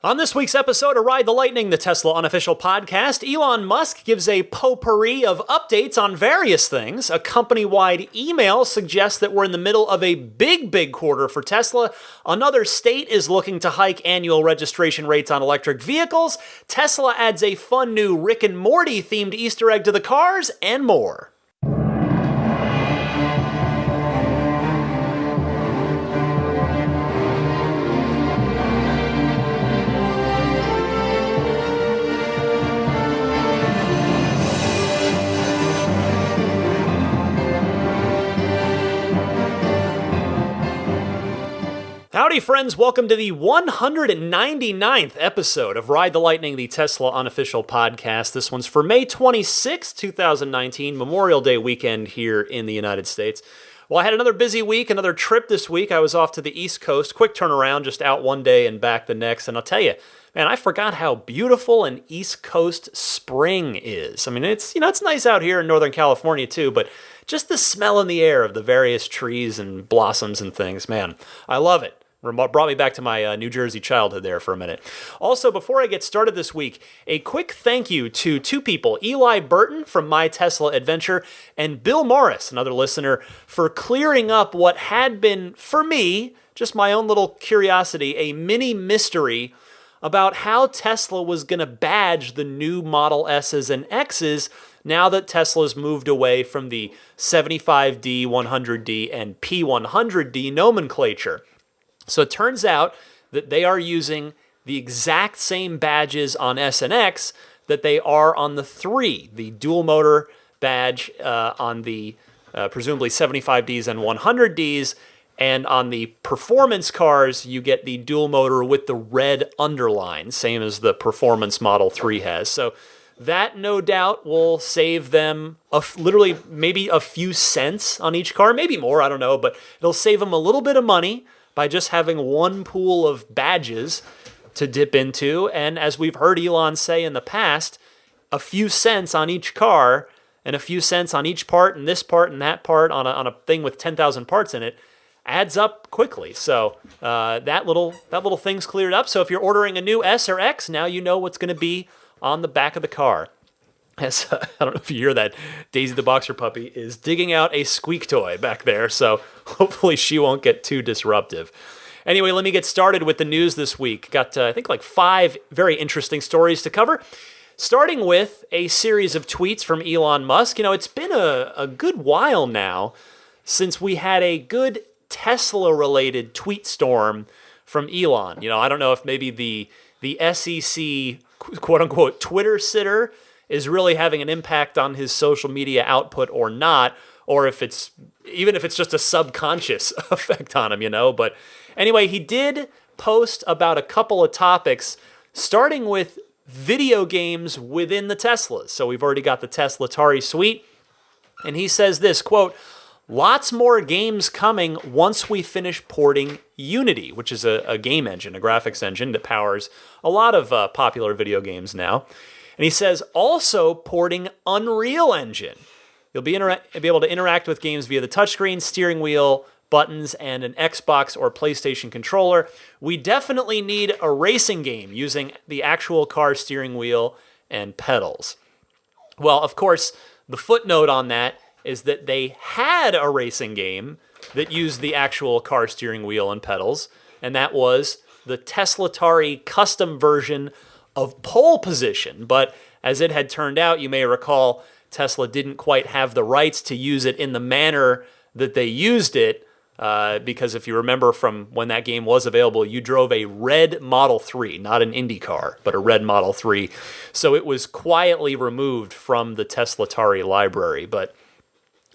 On this week's episode of Ride the Lightning, the Tesla unofficial podcast, Elon Musk gives a potpourri of updates on various things. A company-wide email suggests that we're in the middle of a big quarter for Tesla. Another state is looking to hike annual registration rates on electric vehicles. Tesla adds a fun new Rick and Morty themed Easter egg to the cars, and more. Howdy, friends. Welcome to the 199th episode of Ride the Lightning, the Tesla unofficial podcast. This one's for May 26, 2019, Memorial Day weekend here in the United States. Well, I had another busy week, another trip this week. I was off to the East Coast, quick turnaround, just out one day and back the next. And I'll tell you, man, I forgot how beautiful an East Coast spring is. I mean, it's nice out here in Northern California too, but just the smell in the air of the various trees and blossoms and things, man, I love it. Brought me back to my New Jersey childhood there for a minute. Also, before I get started this week, a quick thank you to two people, Eli Burton from My Tesla Adventure and Bill Morris, another listener, for clearing up what had been, for me, just my own little curiosity, a mini mystery about how Tesla was going to badge the new Model S's and X's now that Tesla's moved away from the 75D, 100D, and P100D nomenclature. So it turns out that they are using the exact same badges on S and X that they are on the 3, the dual motor badge on the presumably 75Ds and 100Ds, and on the performance cars, you get the dual motor with the red underline, same as the performance Model 3 has. So that, no doubt, will save them literally maybe a few cents on each car, maybe more, I don't know, but it'll save them a little bit of money by just having one pool of badges to dip into. And as we've heard Elon say in the past, a few cents on each car and a few cents on each part and this part and that part on a thing with 10,000 parts in it adds up quickly. So that little thing's cleared up. So if you're ordering a new S or X, now you know what's going to be on the back of the car. As, I don't know if you hear that, Daisy the boxer puppy is digging out a squeak toy back there, so hopefully she won't get too disruptive. Anyway, let me get started with the news this week. Got, I think, like 5 very interesting stories to cover, starting with a series of tweets from Elon Musk. You know, it's been a good while now since we had a good Tesla-related tweet storm from Elon. You know, I don't know if maybe the SEC, quote-unquote, Twitter sitter is really having an impact on his social media output or not, or if it's just a subconscious effect on him, you know. But anyway, he did post about a couple of topics, starting with video games within the Teslas. So we've already got the Tesla Atari suite, and he says this, quote, "Lots more games coming once we finish porting Unity," which is a game engine, a graphics engine that powers a lot of popular video games now. And he says, also porting Unreal Engine. You'll be able to interact with games via the touchscreen, steering wheel, buttons, and an Xbox or PlayStation controller. We definitely need a racing game using the actual car steering wheel and pedals. Well, of course, the footnote on that is that they had a racing game that used the actual car steering wheel and pedals, and that was the Tesla Atari custom version of Pole Position. But as it had turned out, you may recall, Tesla didn't quite have the rights to use it in the manner that they used it, because if you remember from when that game was available, you drove a red Model 3, not an Indy car, but a red Model 3. So it was quietly removed from the Tesla Atari library. But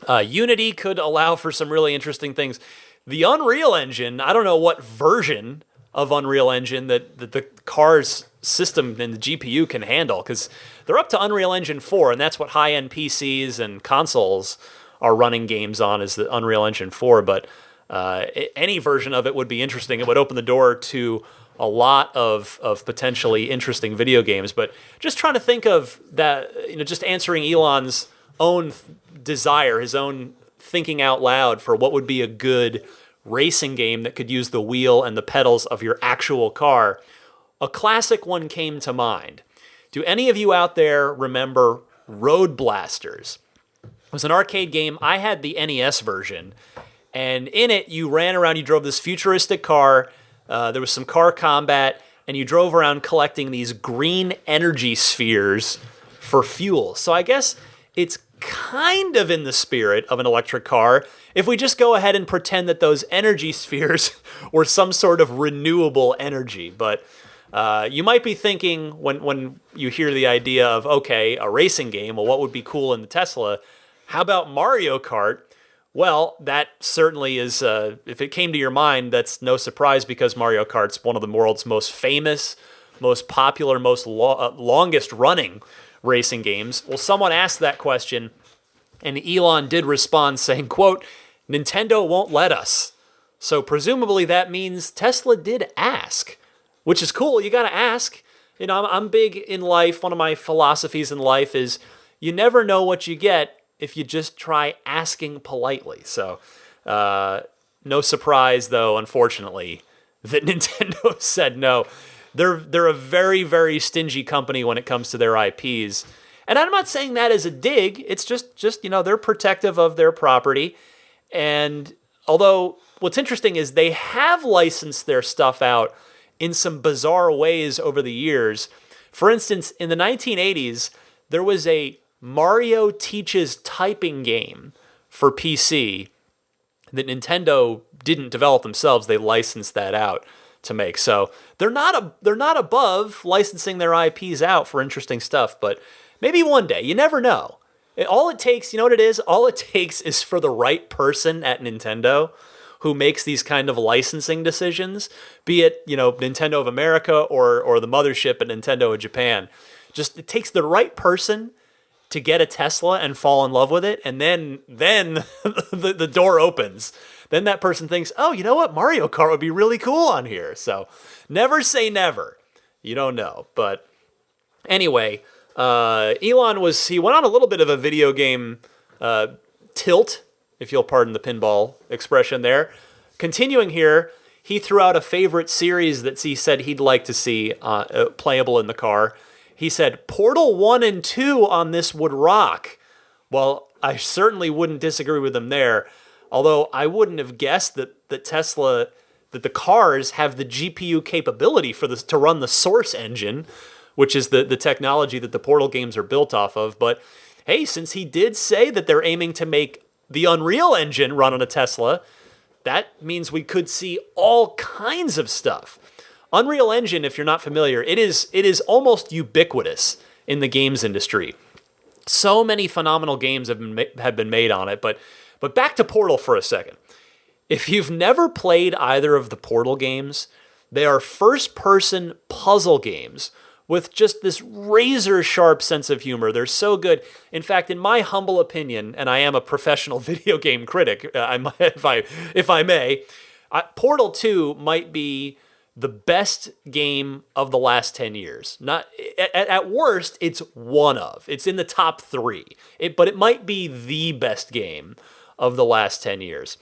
Unity could allow for some really interesting things. The Unreal Engine, I don't know what version of Unreal Engine that the car's system and the GPU can handle, because they're up to Unreal Engine 4, and that's what high-end PCs and consoles are running games on, is the Unreal Engine 4. But any version of it would be interesting. It would open the door to a lot of potentially interesting video games. But just trying to think of that, just answering Elon's own desire, his own thinking out loud for what would be a good racing game that could use the wheel and the pedals of your actual car. a classic one came to mind. Do any of you out there remember Road Blasters? It was an arcade game. I had the NES version, and in it, you ran around, you drove this futuristic car, there was some car combat, and you drove around collecting these green energy spheres for fuel. So I guess it's kind of in the spirit of an electric car if we just go ahead and pretend that those energy spheres were some sort of renewable energy. But you might be thinking when you hear the idea of, okay, a racing game, well, what would be cool in the Tesla? How about Mario Kart? Well, that certainly is, if it came to your mind, that's no surprise because Mario Kart's one of the world's most famous, most popular, most longest running racing games. Well, someone asked that question, and Elon did respond saying, quote, Nintendo won't let us. So presumably that means Tesla did ask, which is cool. You got to ask. You know, I'm big in life. One of my philosophies in life is you never know what you get if you just try asking politely. So no surprise, though, unfortunately, that Nintendo said no. They're a very, very stingy company when it comes to their IPs. And I'm not saying that as a dig. It's just they're protective of their property. And although what's interesting is they have licensed their stuff out in some bizarre ways over the years. For instance, in the 1980s, there was a Mario Teaches typing game for PC that Nintendo didn't develop themselves. They licensed that out to make. So they're not above licensing their IPs out for interesting stuff, but maybe one day. You never know. All it takes, you know what it is? All it takes is for the right person at Nintendo who makes these kind of licensing decisions, be it, Nintendo of America or the mothership at Nintendo of Japan. Just it takes the right person to get a Tesla and fall in love with it, and then the door opens. Then that person thinks, oh, you know what? Mario Kart would be really cool on here. So never say never. You don't know. But anyway, Elon went on a little bit of a video game tilt, if you'll pardon the pinball expression there. Continuing here, he threw out a favorite series that he said he'd like to see playable in the car. He said, Portal 1 and 2 on this would rock. Well, I certainly wouldn't disagree with him there, although I wouldn't have guessed that the cars have the GPU capability to run the Source engine, which is the technology that the Portal games are built off of. But hey, since he did say that they're aiming to make the Unreal Engine run on a Tesla, that means we could see all kinds of stuff. Unreal Engine, if you're not familiar, it is almost ubiquitous in the games industry. So many phenomenal games have been made on it, but back to Portal for a second. If you've never played either of the Portal games, they are first-person puzzle games with just this razor-sharp sense of humor. They're so good. In fact, in my humble opinion, and I am a professional video game critic, if I may, Portal 2 might be the best game of the last 10 years. Not at worst, it's one of. It's in the top 3. But it might be the best game of the last 10 years.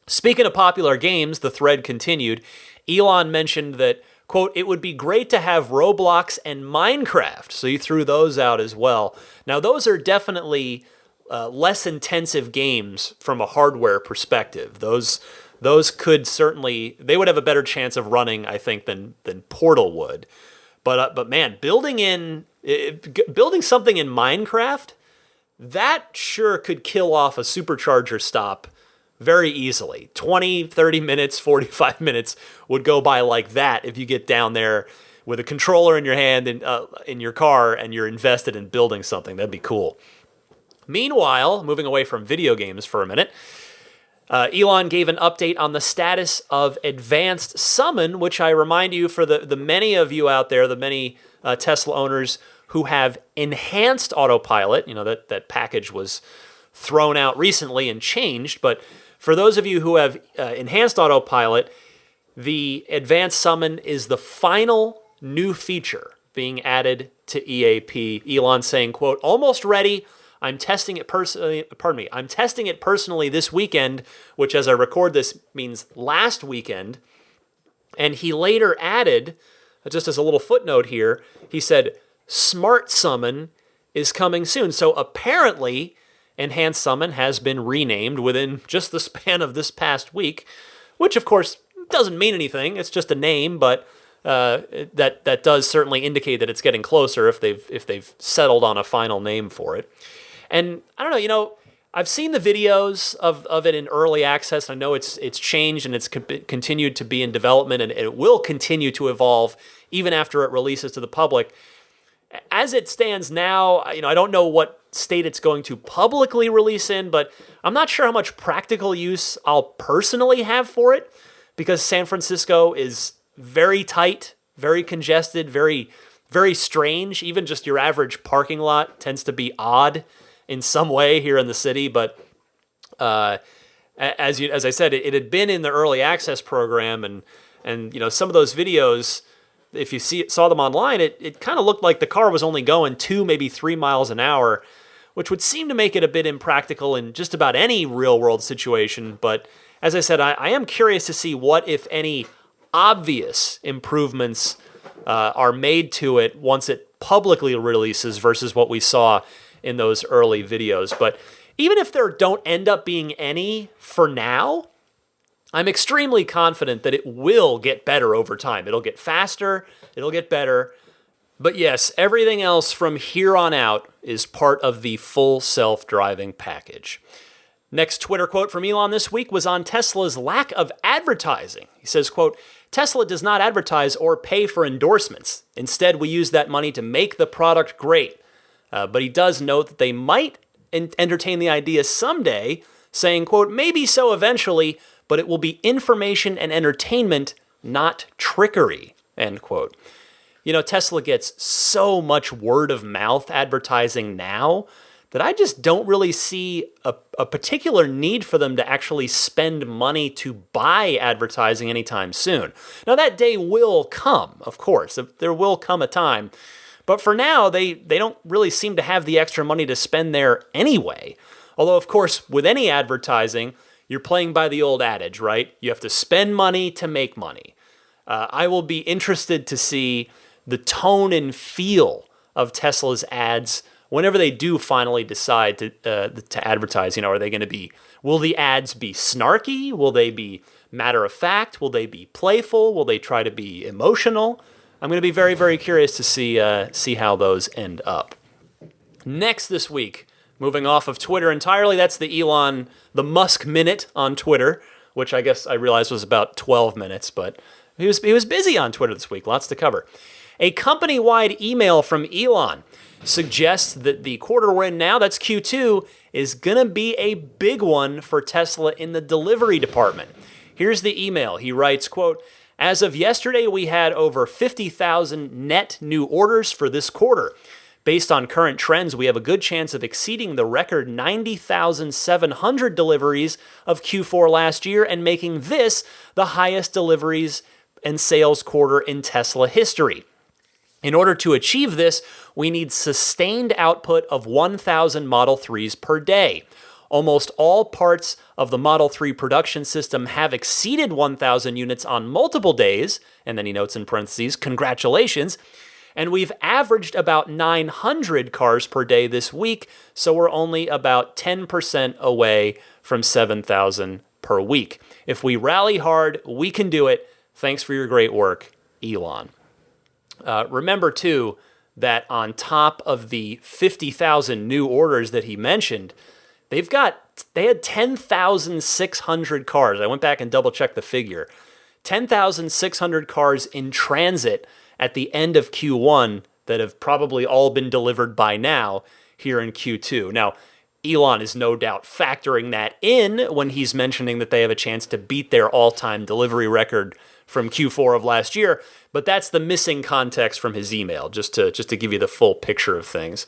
Speaking of popular games, the thread continued. Elon mentioned that, quote, it would be great to have Roblox and Minecraft. So you threw those out as well. Now, those are definitely less intensive games from a hardware perspective. Those could certainly, they would have a better chance of running, I think, than Portal would. But man, building something in Minecraft, that sure could kill off a supercharger stop very easily. 20, 30 minutes, 45 minutes would go by like that if you get down there with a controller in your hand in your car and you're invested in building something. That'd be cool. Meanwhile, moving away from video games for a minute, Elon gave an update on the status of Advanced Summon, which I remind you for the many of you out there, the many Tesla owners who have enhanced autopilot, that package was thrown out recently and changed, but for those of you who have enhanced autopilot, the Advanced Summon is the final new feature being added to EAP. Elon saying, quote, almost ready. I'm testing it personally. I'm testing it personally this weekend, which as I record this means last weekend. And he later added just as a little footnote here, he said, Smart Summon is coming soon. So apparently, Enhanced Summon has been renamed within just the span of this past week, which of course doesn't mean anything. It's just a name, but that does certainly indicate that it's getting closer if they've settled on a final name for it. And I don't know, I've seen the videos of it in early access. I know it's changed and it's continued to be in development, and it will continue to evolve even after it releases to the public. As it stands now, I don't know what state it's going to publicly release in, but I'm not sure how much practical use I'll personally have for it, because San Francisco is very tight, very congested, very, very strange. Even just your average parking lot tends to be odd in some way here in the city. But as I said, it had been in the early access program, and some of those videos, if you saw them online, it kind of looked like the car was only going 2, maybe 3 miles an hour, which would seem to make it a bit impractical in just about any real-world situation. But as I said, I am curious to see what, if any, obvious improvements are made to it once it publicly releases versus what we saw in those early videos. But even if there don't end up being any for now, I'm extremely confident that it will get better over time. It'll get faster, it'll get better. But yes, everything else from here on out is part of the full self-driving package. Next Twitter quote from Elon this week was on Tesla's lack of advertising. He says, quote, Tesla does not advertise or pay for endorsements. Instead, we use that money to make the product great. But he does note that they might entertain the idea someday, saying, quote, maybe so eventually, but it will be information and entertainment, not trickery, end quote. Tesla gets so much word of mouth advertising now that I just don't really see a particular need for them to actually spend money to buy advertising anytime soon. Now, that day will come, of course. There will come a time. But for now, they don't really seem to have the extra money to spend there anyway. Although, of course, with any advertising, you're playing by the old adage, right? You have to spend money to make money. I will be interested to see the tone and feel of Tesla's ads whenever they do finally decide to advertise. Are they going to be, will the ads be snarky? Will they be matter of fact? Will they be playful? Will they try to be emotional? I'm going to be very, very curious to see how those end up. Next this week, moving off of Twitter entirely, that's the Musk Minute on Twitter, which I guess I realized was about 12 minutes, but he was busy on Twitter this week, lots to cover. A company-wide email from Elon suggests that the quarter we're in now, that's Q2, is going to be a big one for Tesla in the delivery department. Here's the email. He writes, quote, as of yesterday, we had over 50,000 net new orders for this quarter. Based on current trends, we have a good chance of exceeding the record 90,700 deliveries of Q4 last year and making this the highest deliveries and sales quarter in Tesla history. In order to achieve this, we need sustained output of 1,000 Model 3s per day. Almost all parts of the Model 3 production system have exceeded 1,000 units on multiple days, and then he notes in parentheses, congratulations, and we've averaged about 900 cars per day this week, so we're only about 10% away from 7,000 per week. If we rally hard, we can do it. Thanks for your great work, Elon. Remember, too, that on top of the 50,000 new orders that he mentioned, they had 10,600 cars. I went back and double-checked the figure. 10,600 cars in transit at the end of Q1 that have probably all been delivered by now here in Q2. Now, Elon is no doubt factoring that in when he's mentioning that they have a chance to beat their all-time delivery record from Q4 of last year, but that's the missing context from his email, just to give you the full picture of things.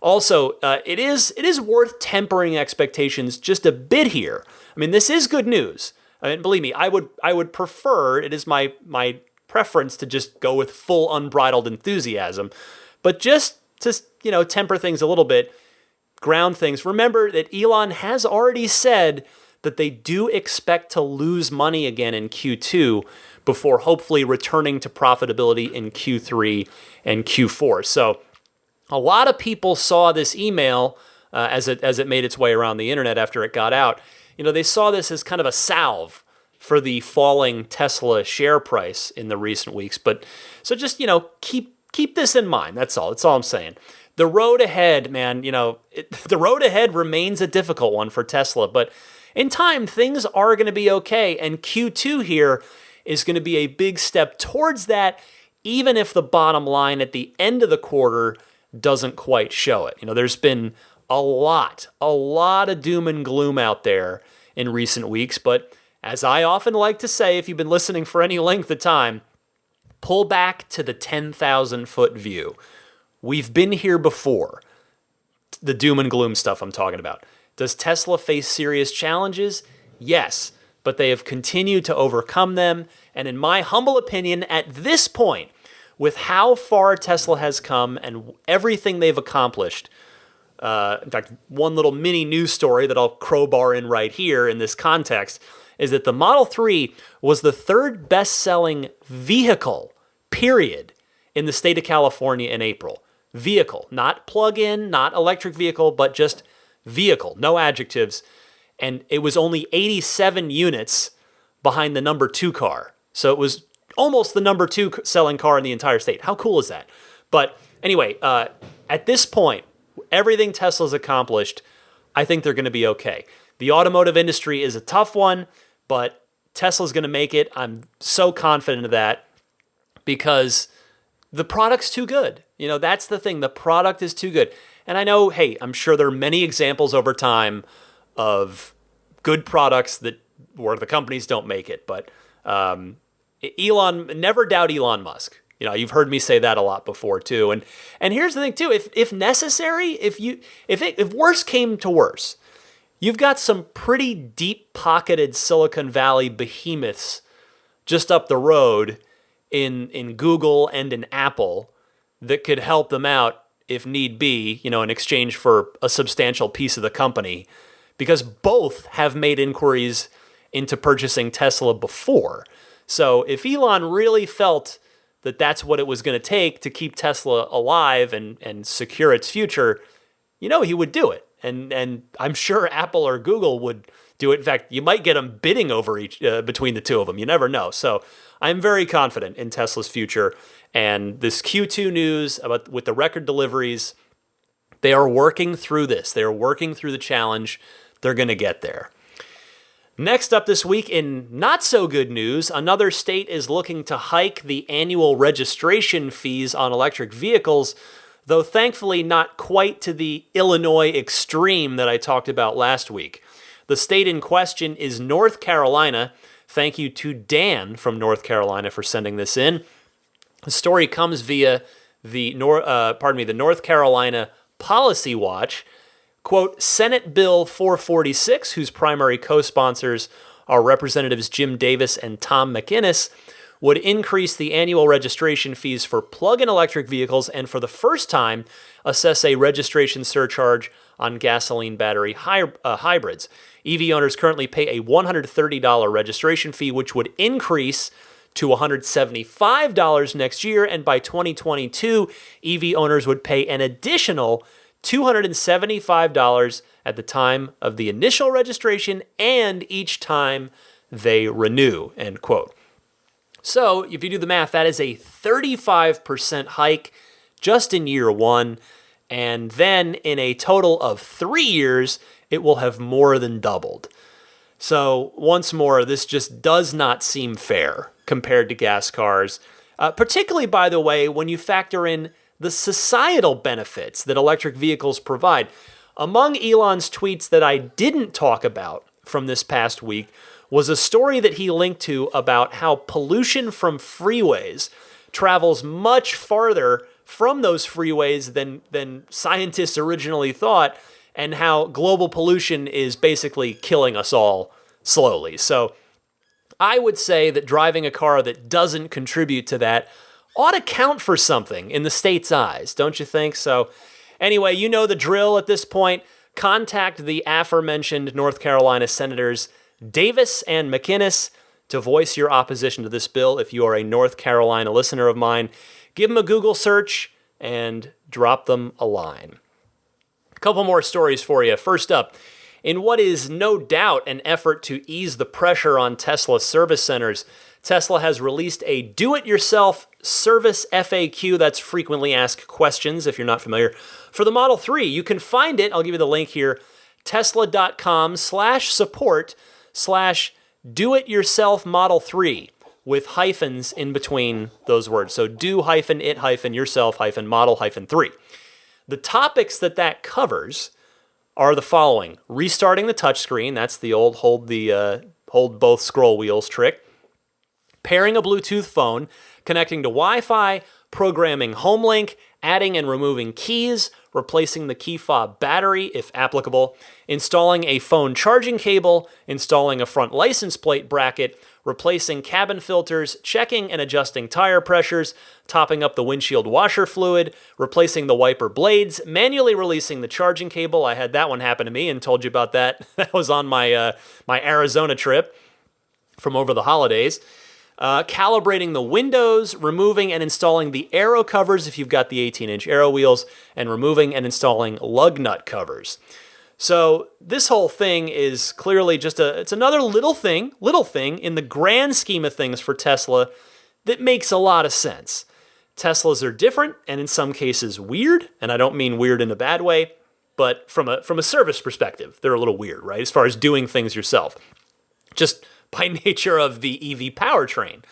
Also, it is worth tempering expectations just a bit here. I mean, this is good news. I mean, believe me, I would prefer, it is my preference to just go with full unbridled enthusiasm, but just to temper things a little bit, ground things. Remember that Elon has already said that they do expect to lose money again in Q2 before hopefully returning to profitability in Q3 and Q4. So a lot of people saw this email as it made its way around the internet after it got out. They saw this as kind of a salve for the falling Tesla share price in the recent weeks. But so just, keep this in mind. That's all I'm saying. The road ahead, man, the road ahead remains a difficult one for Tesla, but in time, things are going to be okay. And Q2 here is going to be a big step towards that, even if the bottom line at the end of the quarter doesn't quite show it. There's been a lot of doom and gloom out there in recent weeks, but as I often like to say, if you've been listening for any length of time, pull back to the 10,000-foot view. We've been here before. The doom and gloom stuff I'm talking about. Does Tesla face serious challenges? Yes, but they have continued to overcome them. And in my humble opinion, at this point, with how far Tesla has come and everything they've accomplished, in fact, one little mini news story that I'll crowbar in right here in this context is that the Model 3 was the third best-selling vehicle, period, in the state of California in April. Vehicle, not plug-in, not electric vehicle, but just vehicle, no adjectives. And it was only 87 units behind the number 2 car. So it was almost the number 2 selling car in the entire state. How cool is that? But anyway, at this point, everything Tesla's accomplished, I think they're going to be okay. The automotive industry is a tough one, but Tesla's going to make it. I'm so confident of that because the product's too good. That's the thing. The product is too good. And I know, hey, I'm sure there are many examples over time of good products where the companies don't make it. But never doubt Elon Musk. You've heard me say that a lot before too. And here's the thing too. If necessary, if worse came to worse, you've got some pretty deep-pocketed Silicon Valley behemoths just up the road in Google and in Apple that could help them out if need be, in exchange for a substantial piece of the company, because both have made inquiries into purchasing Tesla before. So if Elon really felt that that's what it was going to take to keep Tesla alive and secure its future, he would do it. And I'm sure Apple or Google would do it. In fact, you might get them bidding over each between the two of them. You never know. So I'm very confident in Tesla's future. And this Q2 news with the record deliveries, they are working through this. They are working through the challenge. They're going to get there. Next up this week, in not so good news, another state is looking to hike the annual registration fees on electric vehicles, though thankfully not quite to the Illinois extreme that I talked about last week. The state in question is North Carolina. Thank you to Dan from North Carolina for sending this in. The story comes via the North Carolina Policy Watch. Quote, Senate Bill 446, whose primary co-sponsors are Representatives Jim Davis and Tom McInnes, would increase the annual registration fees for plug-in electric vehicles and for the first time assess a registration surcharge on gasoline battery hybrids. EV owners currently pay a $130 registration fee, which would increase to $175 next year, and by 2022, EV owners would pay an additional $275 at the time of the initial registration and each time they renew, end quote. So if you do the math, that is a 35% hike just in year one, and then in a total of 3 years, it will have more than doubled. So once more, this just does not seem fair compared to gas cars, particularly, by the way, when you factor in the societal benefits that electric vehicles provide. Among Elon's tweets that I didn't talk about from this past week was a story that he linked to about how pollution from freeways travels much farther from those freeways than scientists originally thought, and how global pollution is basically killing us all slowly. So I would say that driving a car that doesn't contribute to that ought to count for something in the state's eyes, don't you think? So anyway, you know the drill at this point. Contact the aforementioned North Carolina Senators Davis and McInnes. to voice your opposition to this bill. If you are a North Carolina listener of mine, give them a Google search and drop them a line. A couple more stories for you. First up, in what is no doubt an effort to ease the pressure on Tesla service centers, Tesla has released a do-it-yourself service FAQ, that's frequently asked questions, if you're not familiar, for the Model 3. You can find it, I'll give you the link here, tesla.com/support/do-it-yourself Model 3, with hyphens in between those words. So do-it-yourself-model-3. The topics that covers are the following: restarting the touchscreen, that's the old hold both scroll wheels trick; pairing a Bluetooth phone, connecting to Wi-Fi, programming HomeLink, adding and removing keys, replacing the key fob battery if applicable, installing a phone charging cable, installing a front license plate bracket, replacing cabin filters, checking and adjusting tire pressures, topping up the windshield washer fluid, replacing the wiper blades, manually releasing the charging cable. I had that one happen to me and told you about that. That was on my Arizona trip from over the holidays. Calibrating the windows, removing and installing the aero covers if you've got the 18-inch aero wheels, and removing and installing lug nut covers. So this whole thing is clearly just it's another little thing in the grand scheme of things for Tesla that makes a lot of sense. Teslas are different and in some cases weird, and I don't mean weird in a bad way, but from a service perspective, they're a little weird, right? As far as doing things yourself. Just by nature of the EV powertrain.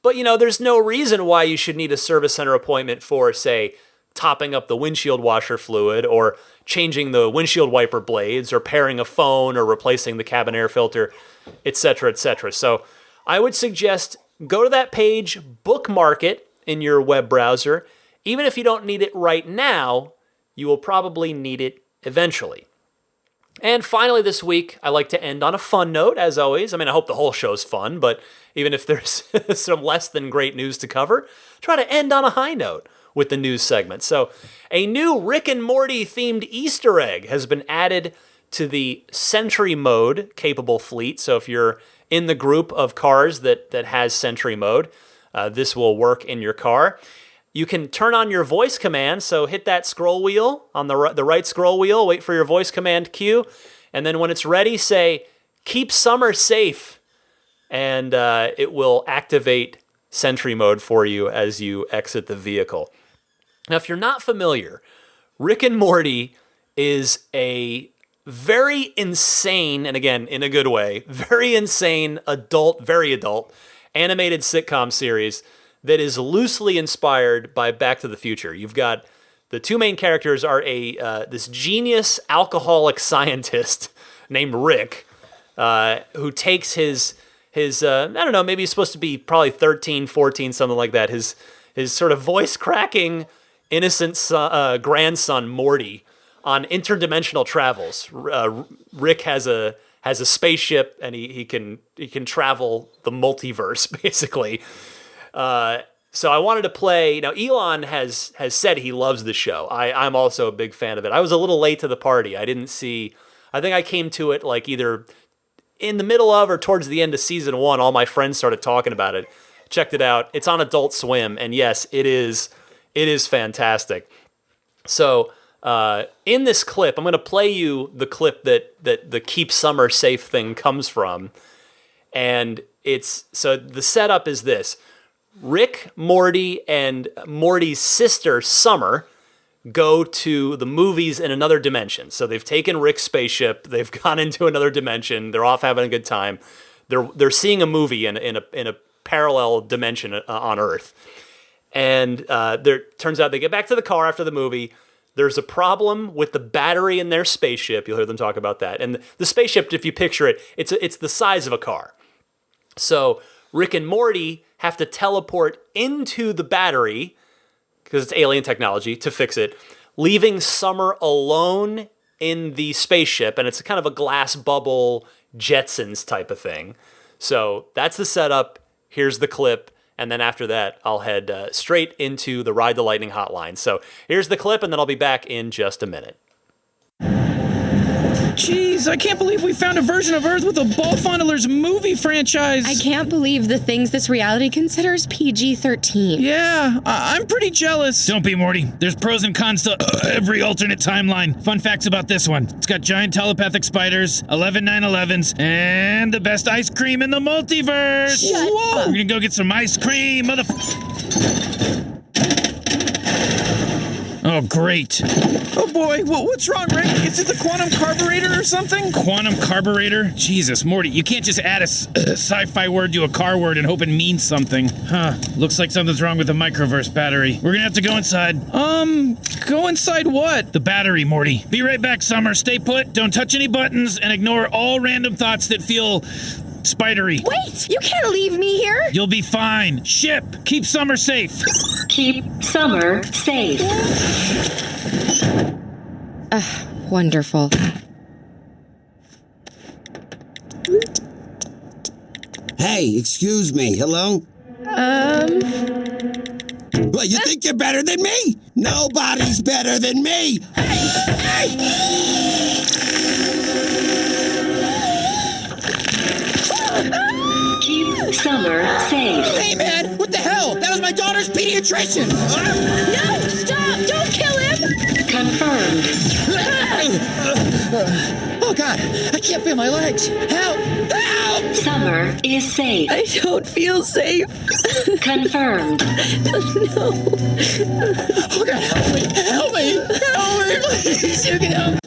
But, there's no reason why you should need a service center appointment for, say, topping up the windshield washer fluid, or changing the windshield wiper blades, or pairing a phone, or replacing the cabin air filter, etc., etc. So I would suggest go to that page, bookmark it in your web browser. Even if you don't need it right now, you will probably need it eventually. And finally this week, I like to end on a fun note, as always. I mean, I hope the whole show's fun, but even if there's some less than great news to cover, try to end on a high note with the news segment. So, a new Rick and Morty themed Easter egg has been added to the Sentry mode capable fleet. So if you're in the group of cars that has Sentry mode, this will work in your car. You can turn on your voice command, so hit that scroll wheel on the right scroll wheel, wait for your voice command cue, and then when it's ready, say, "Keep summer safe," and it will activate Sentry mode for you as you exit the vehicle. Now, if you're not familiar, Rick and Morty is a very insane, and again, in a good way, very insane very adult, animated sitcom series that is loosely inspired by Back to the Future. You've got the two main characters are this genius alcoholic scientist named Rick, who takes his I don't know, maybe he's supposed to be probably 13, 14, something like that. His sort of voice cracking innocent grandson Morty on interdimensional travels. Rick has a spaceship, and he can travel the multiverse basically. So I wanted to play. Now, Elon has said he loves the show. I'm also a big fan of it. I was a little late to the party. I think I came to it like either in the middle of or towards the end of season 1. All my friends started talking about it. Checked it out. It's on Adult Swim, and yes, it is fantastic. So in this clip, I'm going to play you the clip that the Keep Summer Safe thing comes from, and so the setup is this. Rick, Morty, and Morty's sister, Summer, go to the movies in another dimension. So they've taken Rick's spaceship, they've gone into another dimension, they're off having a good time. They're seeing a movie in a parallel dimension on Earth. And turns out they get back to the car after the movie. There's a problem with the battery in their spaceship. You'll hear them talk about that. And the spaceship, if you picture it, it's the size of a car. So Rick and Morty have to teleport into the battery, because it's alien technology, to fix it, leaving Summer alone in the spaceship, and it's kind of a glass bubble Jetsons type of thing. So that's the setup. Here's the clip, and then after that, I'll head straight into the Ride the Lightning hotline. So here's the clip, and then I'll be back in just a minute. Jeez, I can't believe we found a version of Earth with a ball fondler's movie franchise. I can't believe the things this reality considers PG-13. Yeah, I'm pretty jealous. Don't be, Morty. There's pros and cons to every alternate timeline. Fun facts about this one. It's got giant telepathic spiders, 11 9/11s, and the best ice cream in the multiverse. Whoa! We're gonna go get some ice cream, Oh, great. Oh, boy. What's wrong, Rick? Is it the quantum carburetor or something? Quantum carburetor? Jesus, Morty, you can't just add a sci-fi word to a car word and hope it means something. Looks like something's wrong with the microverse battery. We're gonna have to go inside. Go inside what? The battery, Morty. Be right back, Summer. Stay put, don't touch any buttons, and ignore all random thoughts that feel spidery. Wait! You can't leave me here! You'll be fine. Ship! Keep Summer safe. Keep Summer safe. Wonderful. Hey, excuse me. Hello? What, you think you're better than me? Nobody's better than me! Keep Summer safe. Hey, man! What the hell? That was my daughter's pediatrician! No! Stop! Don't kill him! Confirmed. Oh, God! I can't feel my legs! Help! Help! Summer is safe. I don't feel safe. Confirmed. No. Oh, God, help me! Help me! Help me, please! You can help!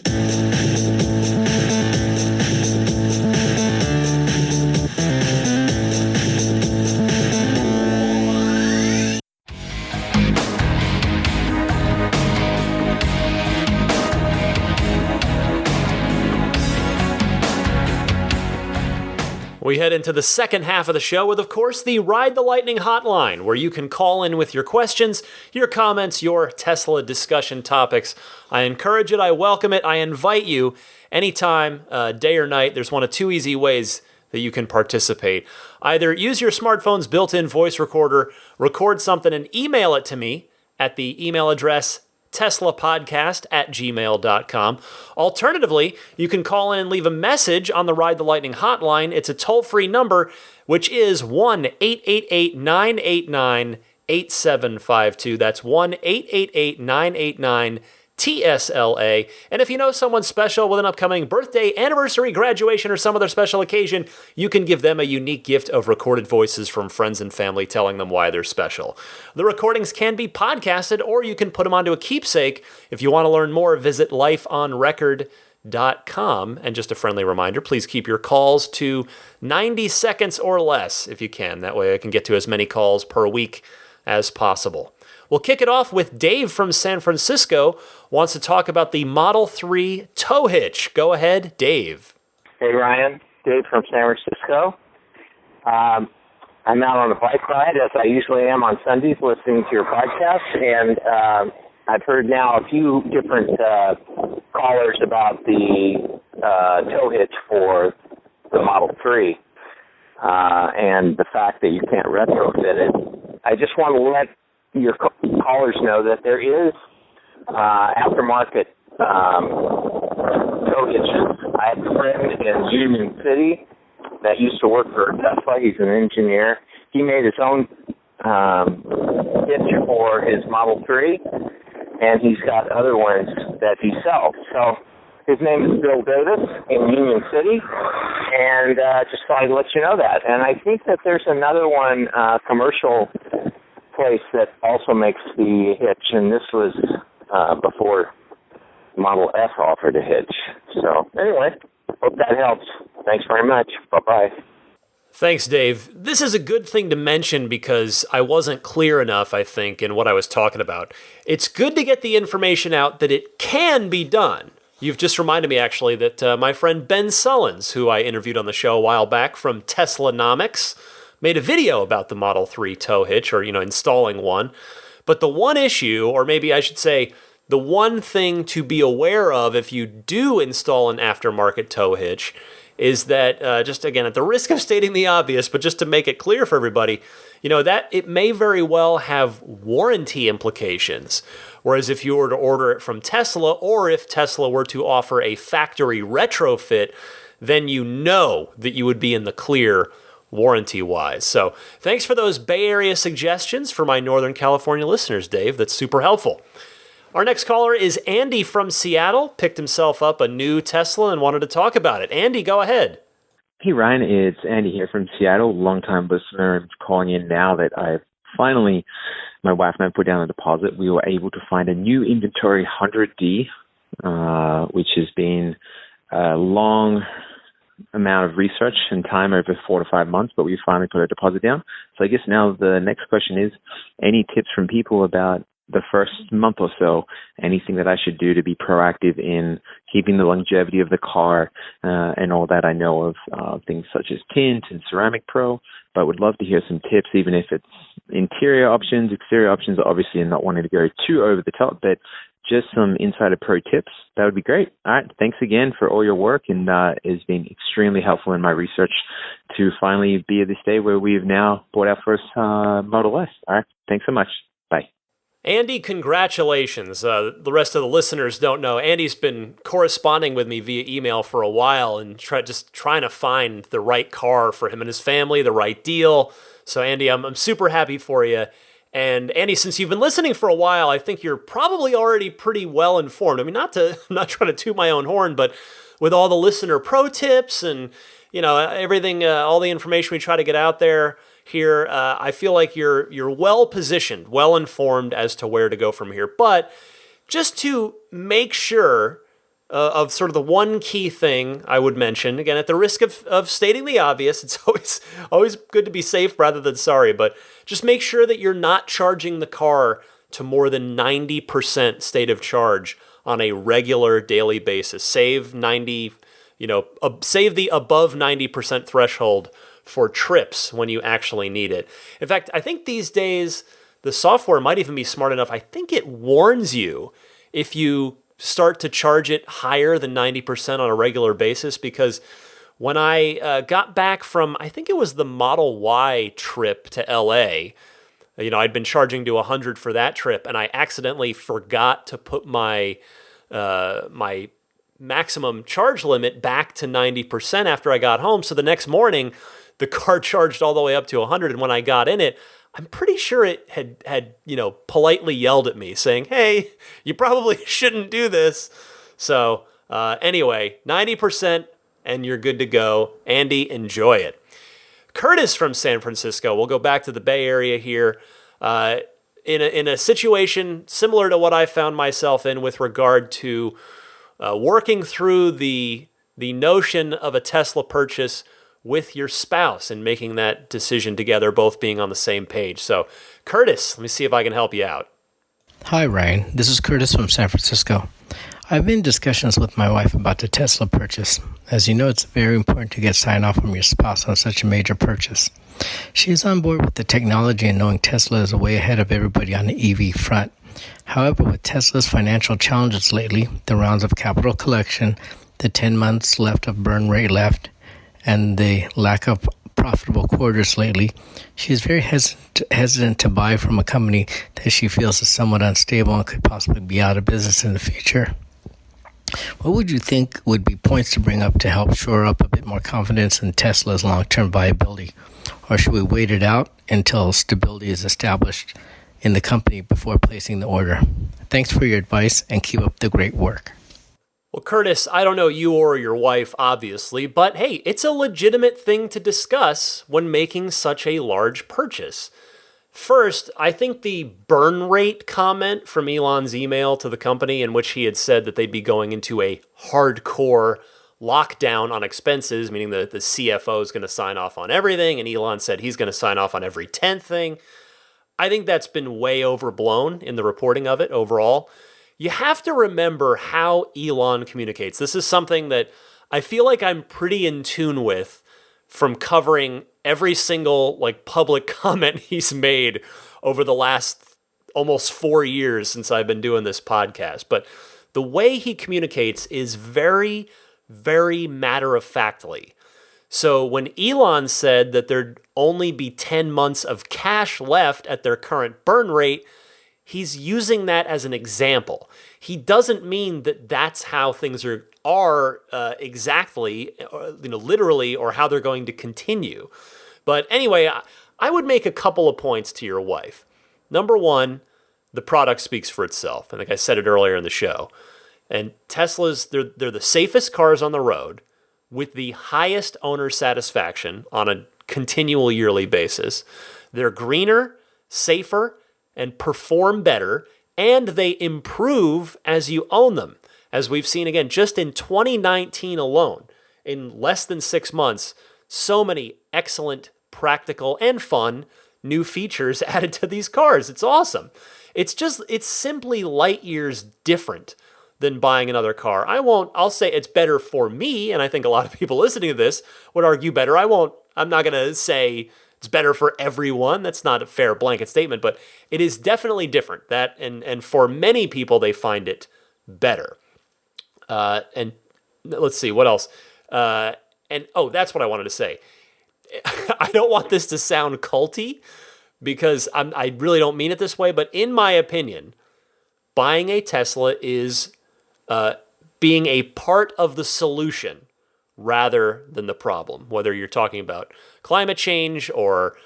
We head into the second half of the show with, of course, the Ride the Lightning hotline, where you can call in with your questions, your comments, your Tesla discussion topics. I encourage it, I welcome it, I invite you anytime, day or night. There's one of two easy ways that you can participate. Either use your smartphone's built-in voice recorder, record something and email it to me at the email address teslapodcast@gmail.com. Alternatively, you can call in and leave a message on the Ride the Lightning hotline. It's a toll-free number, which is 1-888-989-8752. That's 1-888-989-TSLA. And if you know someone special with an upcoming birthday, anniversary, graduation, or some other special occasion, you can give them a unique gift of recorded voices from friends and family telling them why they're special. The recordings can be podcasted, or you can put them onto a keepsake. If you want to learn more, visit lifeonrecord.com. And just a friendly reminder, please keep your calls to 90 seconds or less if you can. That way I can get to as many calls per week as possible. We'll kick it off with Dave from San Francisco, wants to talk about the Model 3 tow hitch. Go ahead, Dave. Hey, Ryan. Dave from San Francisco. I'm out on a bike ride, as I usually am on Sundays, listening to your podcast, and I've heard now a few different callers about the tow hitch for the Model 3 and the fact that you can't retrofit it. I just want to let your callers know that there is aftermarket tow hitches. I have a friend in Union City that used to work for Tesla. He's an engineer. He made his own hitch for his Model 3, and he's got other ones that he sells. So his name is Bill Davis in Union City, and just thought I'd let you know that. And I think that there's another one, commercial place that also makes the hitch, and this was before Model S offered a hitch. So anyway, hope that helps. Thanks very much. Bye-bye. Thanks, Dave. This is a good thing to mention because I wasn't clear enough, I think, in what I was talking about. It's good to get the information out that it can be done. You've just reminded me, actually, that my friend Ben Sullins, who I interviewed on the show a while back from Teslanomics, made a video about the Model 3 tow hitch, or, installing one. But the one issue, or maybe I should say, the one thing to be aware of if you do install an aftermarket tow hitch, is that, just again, at the risk of stating the obvious, but just to make it clear for everybody, that it may very well have warranty implications. Whereas if you were to order it from Tesla, or if Tesla were to offer a factory retrofit, then that you would be in the clear warranty-wise. So thanks for those Bay Area suggestions for my Northern California listeners, Dave. That's super helpful. Our next caller is Andy from Seattle. Picked himself up a new Tesla and wanted to talk about it. Andy, go ahead. Hey, Ryan. It's Andy here from Seattle, longtime listener. I'm calling in now that I've finally, my wife and I put down a deposit. We were able to find a new inventory 100D, which has been a long amount of research and time over 4 to 5 months, but we finally put a deposit down. So I guess now the next question is, any tips from people about the first month or so, anything that I should do to be proactive in keeping the longevity of the car and all that? I know of things such as tint and Ceramic Pro, but would love to hear some tips, even if it's interior options, exterior options, obviously, and not wanting to go too over the top, but just some insider pro tips. That would be great. All right. Thanks again for all your work, and it's been extremely helpful in my research to finally be at this day where we have now bought our first Model S. All right. Thanks so much. Bye. Andy, congratulations. The rest of the listeners don't know. Andy's been corresponding with me via email for a while and just trying to find the right car for him and his family, the right deal. So, Andy, I'm super happy for you. And Andy, since you've been listening for a while, I think you're probably already pretty well informed. I mean, I'm not trying to toot my own horn, but with all the listener pro tips and, everything, all the information we try to get out there here, I feel like you're well positioned, well informed as to where to go from here. But just to make sure of sort of the one key thing I would mention, again, at the risk of stating the obvious, it's always good to be safe rather than sorry, but just make sure that you're not charging the car to more than 90% state of charge on a regular daily basis. Save the above 90% threshold for trips when you actually need it. In fact, I think these days the software might even be smart enough. I think it warns you if you start to charge it higher than 90% on a regular basis, because when I got back from, I think it was the Model Y trip to LA, I'd been charging to 100 for that trip, and I accidentally forgot to put my maximum charge limit back to 90% after I got home. So the next morning, the car charged all the way up to 100, and when I got in it, I'm pretty sure it had politely yelled at me saying, "Hey, you probably shouldn't do this." So anyway, 90% and you're good to go. Andy, enjoy it. Curtis from San Francisco. We'll go back to the Bay Area here. In a situation similar to what I found myself in with regard to working through the notion of a Tesla purchase with your spouse and making that decision together, both being on the same page. So, Curtis, let me see if I can help you out. Hi, Ryan. This is Curtis from San Francisco. I've been in discussions with my wife about the Tesla purchase. As you know, it's very important to get sign-off from your spouse on such a major purchase. She is on board with the technology and knowing Tesla is way ahead of everybody on the EV front. However, with Tesla's financial challenges lately, the rounds of capital collection, the 10 months left of burn rate left, and the lack of profitable quarters lately, she is very hesitant to buy from a company that she feels is somewhat unstable and could possibly be out of business in the future. What would you think would be points to bring up to help shore up a bit more confidence in Tesla's long-term viability? Or should we wait it out until stability is established in the company before placing the order? Thanks for your advice and keep up the great work. Well, Curtis, I don't know you or your wife, obviously, but hey, it's a legitimate thing to discuss when making such a large purchase. First, I think the burn rate comment from Elon's email to the company, in which he had said that they'd be going into a hardcore lockdown on expenses, meaning the CFO is going to sign off on everything, and Elon said he's going to sign off on every 10th thing. I think that's been way overblown in the reporting of it overall. You have to remember how Elon communicates. This is something that I feel like I'm pretty in tune with from covering every single public comment he's made over the last almost 4 years since I've been doing this podcast. But the way he communicates is very, very matter-of-factly. So when Elon said that there'd only be 10 months of cash left at their current burn rate, he's using that as an example. He doesn't mean that that's how things are exactly, literally, or how they're going to continue. But anyway, I would make a couple of points to your wife. Number one, the product speaks for itself. I think I said it earlier in the show. And Teslas, they're the safest cars on the road with the highest owner satisfaction on a continual yearly basis. They're greener, safer, and perform better, and they improve as you own them. As we've seen again, just in 2019 alone, in less than 6 months, so many excellent, practical, and fun new features added to these cars. It's awesome. It's simply light years different than buying another car. I'll say it's better for me, and I think a lot of people listening to this would argue better. I'm not going to say it's better for everyone. That's not a fair blanket statement, but it is definitely different. And for many people, they find it better. And let's see, what else? That's what I wanted to say. I don't want this to sound culty, because I really don't mean it this way, but in my opinion, buying a Tesla is being a part of the solution rather than the problem, whether you're talking about climate change or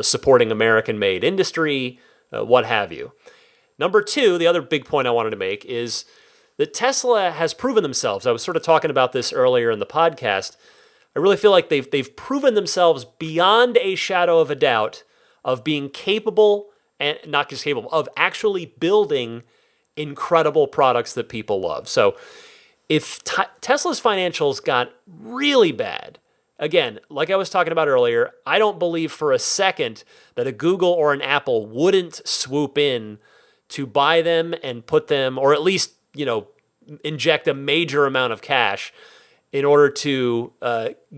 supporting American-made industry, what have you. Number two, the other big point I wanted to make is that Tesla has proven themselves. I was sort of talking about this earlier in the podcast. I really feel like they've proven themselves beyond a shadow of a doubt of being capable, and not just capable, of actually building incredible products that people love. So if Tesla's financials got really bad, again, like I was talking about earlier, I don't believe for a second that a Google or an Apple wouldn't swoop in to buy them and put them, or at least, inject a major amount of cash in order to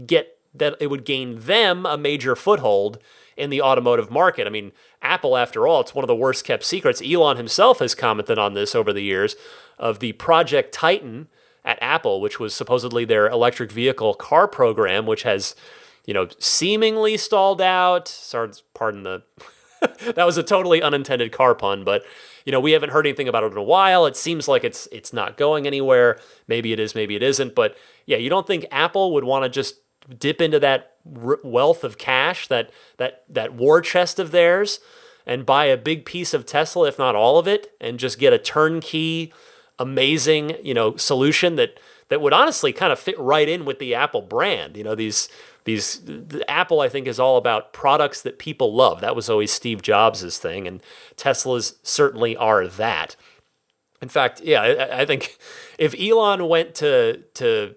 get that it would gain them a major foothold in the automotive market. I mean, Apple, after all, it's one of the worst kept secrets. Elon himself has commented on this over the years, of the Project Titan at Apple, which was supposedly their electric vehicle car program, which has, seemingly stalled out. Sorry, pardon the... that was a totally unintended car pun, but, we haven't heard anything about it in a while. It seems like it's not going anywhere. Maybe it is, maybe it isn't. But yeah, you don't think Apple would want to just dip into that wealth of cash, that war chest of theirs, and buy a big piece of Tesla, if not all of it, and just get a turnkey, amazing, solution that would honestly kind of fit right in with the Apple brand. The Apple, I think, is all about products that people love. That was always Steve Jobs' thing, and Teslas certainly are that. In fact, yeah, I think if Elon went to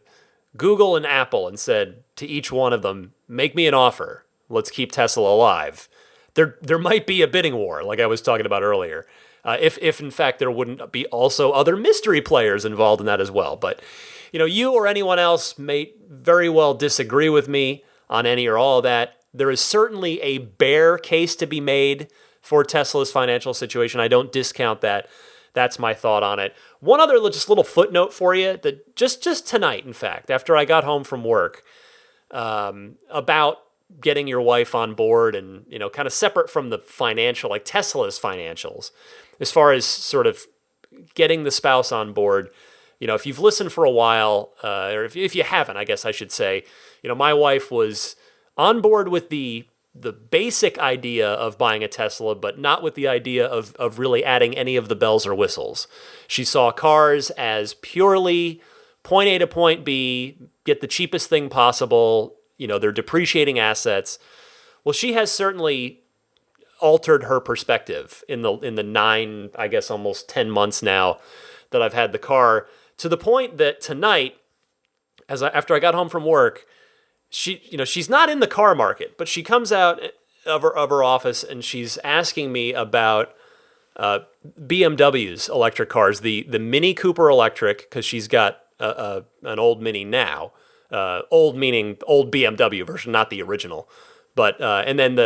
Google and Apple and said to each one of them, make me an offer, let's keep Tesla alive, there might be a bidding war, like I was talking about earlier. If in fact there wouldn't be also other mystery players involved in that as well. But, you or anyone else may very well disagree with me on any or all of that. There is certainly a bear case to be made for Tesla's financial situation. I don't discount that. That's my thought on it. One other just little footnote for you, that just tonight, in fact, after I got home from work, about getting your wife on board and, kind of separate from the financial, like Tesla's financials, as far as sort of getting the spouse on board. If you've listened for a while, or if you haven't, I guess I should say, my wife was on board with the basic idea of buying a Tesla, but not with the idea of really adding any of the bells or whistles. She saw cars as purely point A to point B, get the cheapest thing possible. They're depreciating assets. Well, she has certainly altered her perspective in the 9, I guess almost 10 months now that I've had the car, to the point that tonight, after I got home from work, she's not in the car market, but she comes out of her office and she's asking me about BMW's electric cars, the Mini Cooper electric, because she's got an old Mini now, old meaning old BMW version, not the original. But and then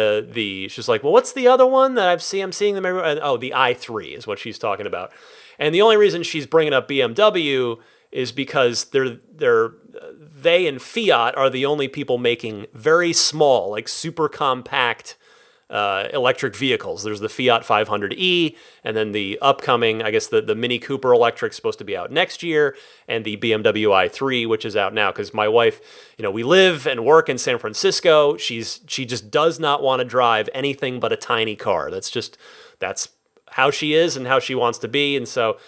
she's like, well, what's the other one that I'm seeing them everywhere? Oh, the i3 is what she's talking about. And the only reason she's bringing up BMW is because they and Fiat are the only people making very small, like super compact electric vehicles. There's the Fiat 500e, and then the upcoming, I guess the Mini Cooper electric's supposed to be out next year, and the BMW i3, which is out now. Because my wife, we live and work in San Francisco. She just does not want to drive anything but a tiny car. That's how she is and how she wants to be. And so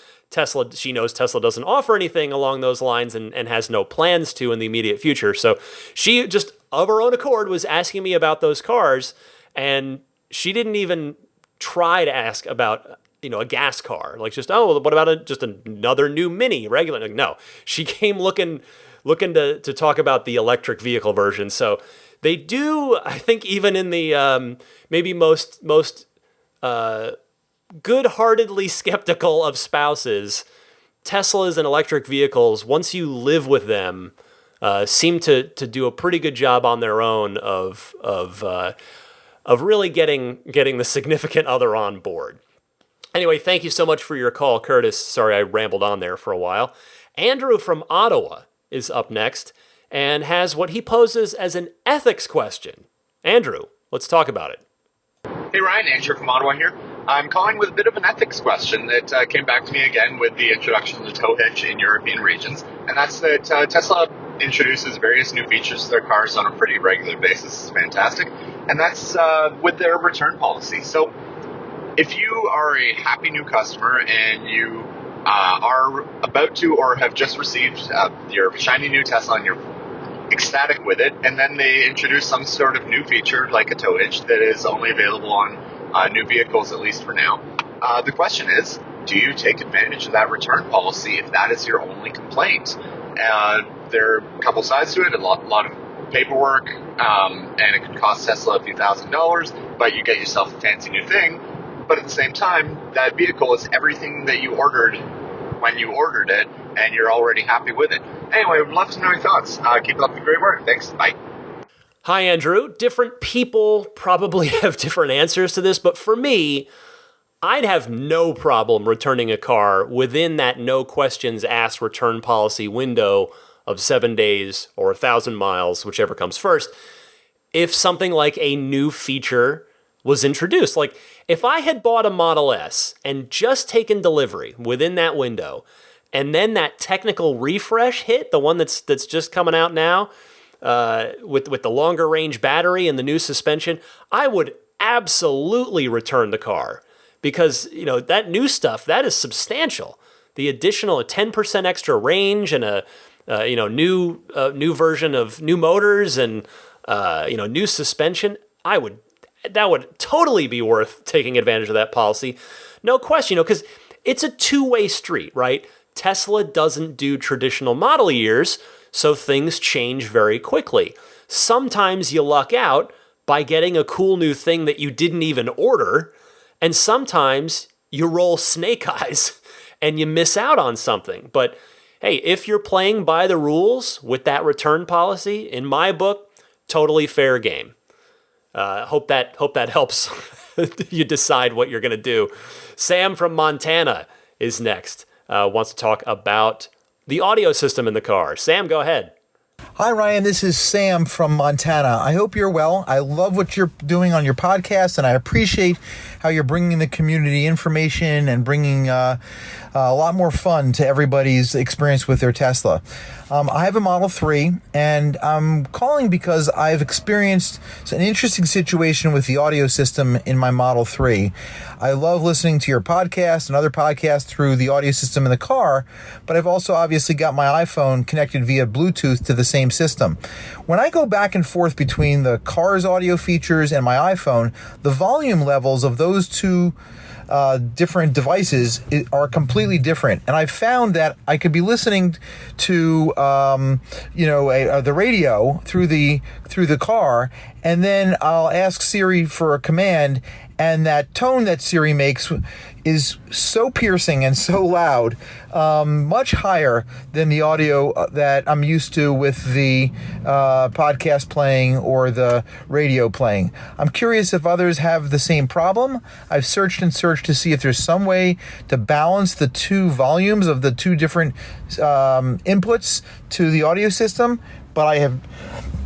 she knows Tesla doesn't offer anything along those lines and has no plans to in the immediate future. So she just, of her own accord, was asking me about those cars, and she didn't even try to ask about, a gas car. Like just, what about just another new Mini, regular? Like, no, she came looking to talk about the electric vehicle version. So they do, I think, even in the maybe most good-heartedly skeptical of spouses, Teslas and electric vehicles, once you live with them, seem to do a pretty good job on their own of really getting the significant other on board. Anyway, thank you so much for your call, Curtis. Sorry I rambled on there for a while. Andrew from Ottawa is up next and has what he poses as an ethics question. Andrew, let's talk about it. Hey Ryan, Andrew from Ottawa here. I'm calling with a bit of an ethics question that came back to me again with the introduction of the tow hitch in European regions, and that's that Tesla introduces various new features to their cars on a pretty regular basis. It's fantastic, and that's with their return policy. So if you are a happy new customer and you are about to or have just received your shiny new Tesla and you're ecstatic with it, and then they introduce some sort of new feature like a tow hitch that is only available on new vehicles, at least for now. The question is, do you take advantage of that return policy if that is your only complaint? There are a couple sides to it, a lot of paperwork, and it can cost Tesla a few $1,000s, but you get yourself a fancy new thing. But at the same time, that vehicle is everything that you ordered when you ordered it, and you're already happy with it. Anyway, I'd love to know your thoughts. Keep up the great work. Thanks. Bye. Hi, Andrew. Different people probably have different answers to this, but for me, I'd have no problem returning a car within that no questions asked return policy window of 7 days or 1,000 miles, whichever comes first, if something like a new feature was introduced. Like, if I had bought a Model S and just taken delivery within that window, and then that technical refresh hit, the one that's just coming out now, with the longer range battery and the new suspension, I would absolutely return the car, because that new stuff, that is substantial. The additional 10% extra range and a new version of new motors and new suspension, that would totally be worth taking advantage of that policy. No question, because it's a two-way street, right? Tesla doesn't do traditional model years, so things change very quickly. Sometimes you luck out by getting a cool new thing that you didn't even order, and sometimes you roll snake eyes and you miss out on something. But hey, if you're playing by the rules with that return policy, in my book, totally fair game. Hope that helps you decide what you're going to do. Sam from Montana is next. Wants to talk about the audio system in the car. Sam, go ahead. Hi, Ryan. This is Sam from Montana. I hope you're well. I love what you're doing on your podcast, and I appreciate how you're bringing the community information and bringing a lot more fun to everybody's experience with their Tesla. I have a Model 3, and I'm calling because I've experienced an interesting situation with the audio system in my Model 3. I love listening to your podcast and other podcasts through the audio system in the car, but I've also obviously got my iPhone connected via Bluetooth to the same system. When I go back and forth between the car's audio features and my iPhone, the volume levels of those two different devices are completely different, and I found that I could be listening to the radio through the car, and then I'll ask Siri for a command, and that tone that Siri makes is so piercing and so loud, much higher than the audio that I'm used to with the podcast playing or the radio playing. I'm curious if others have the same problem. I've searched research to see if there's some way to balance the two volumes of the two different inputs to the audio system, but I have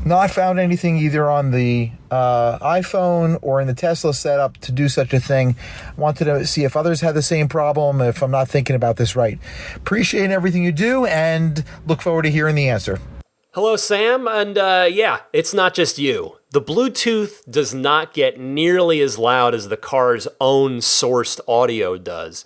not found anything either on the iPhone or in the Tesla setup to do such a thing. Wanted to see if others had the same problem, if I'm not thinking about this right. Appreciate everything you do and look forward to hearing the answer. Hello, Sam, and yeah, it's not just you. The Bluetooth does not get nearly as loud as the car's own sourced audio does.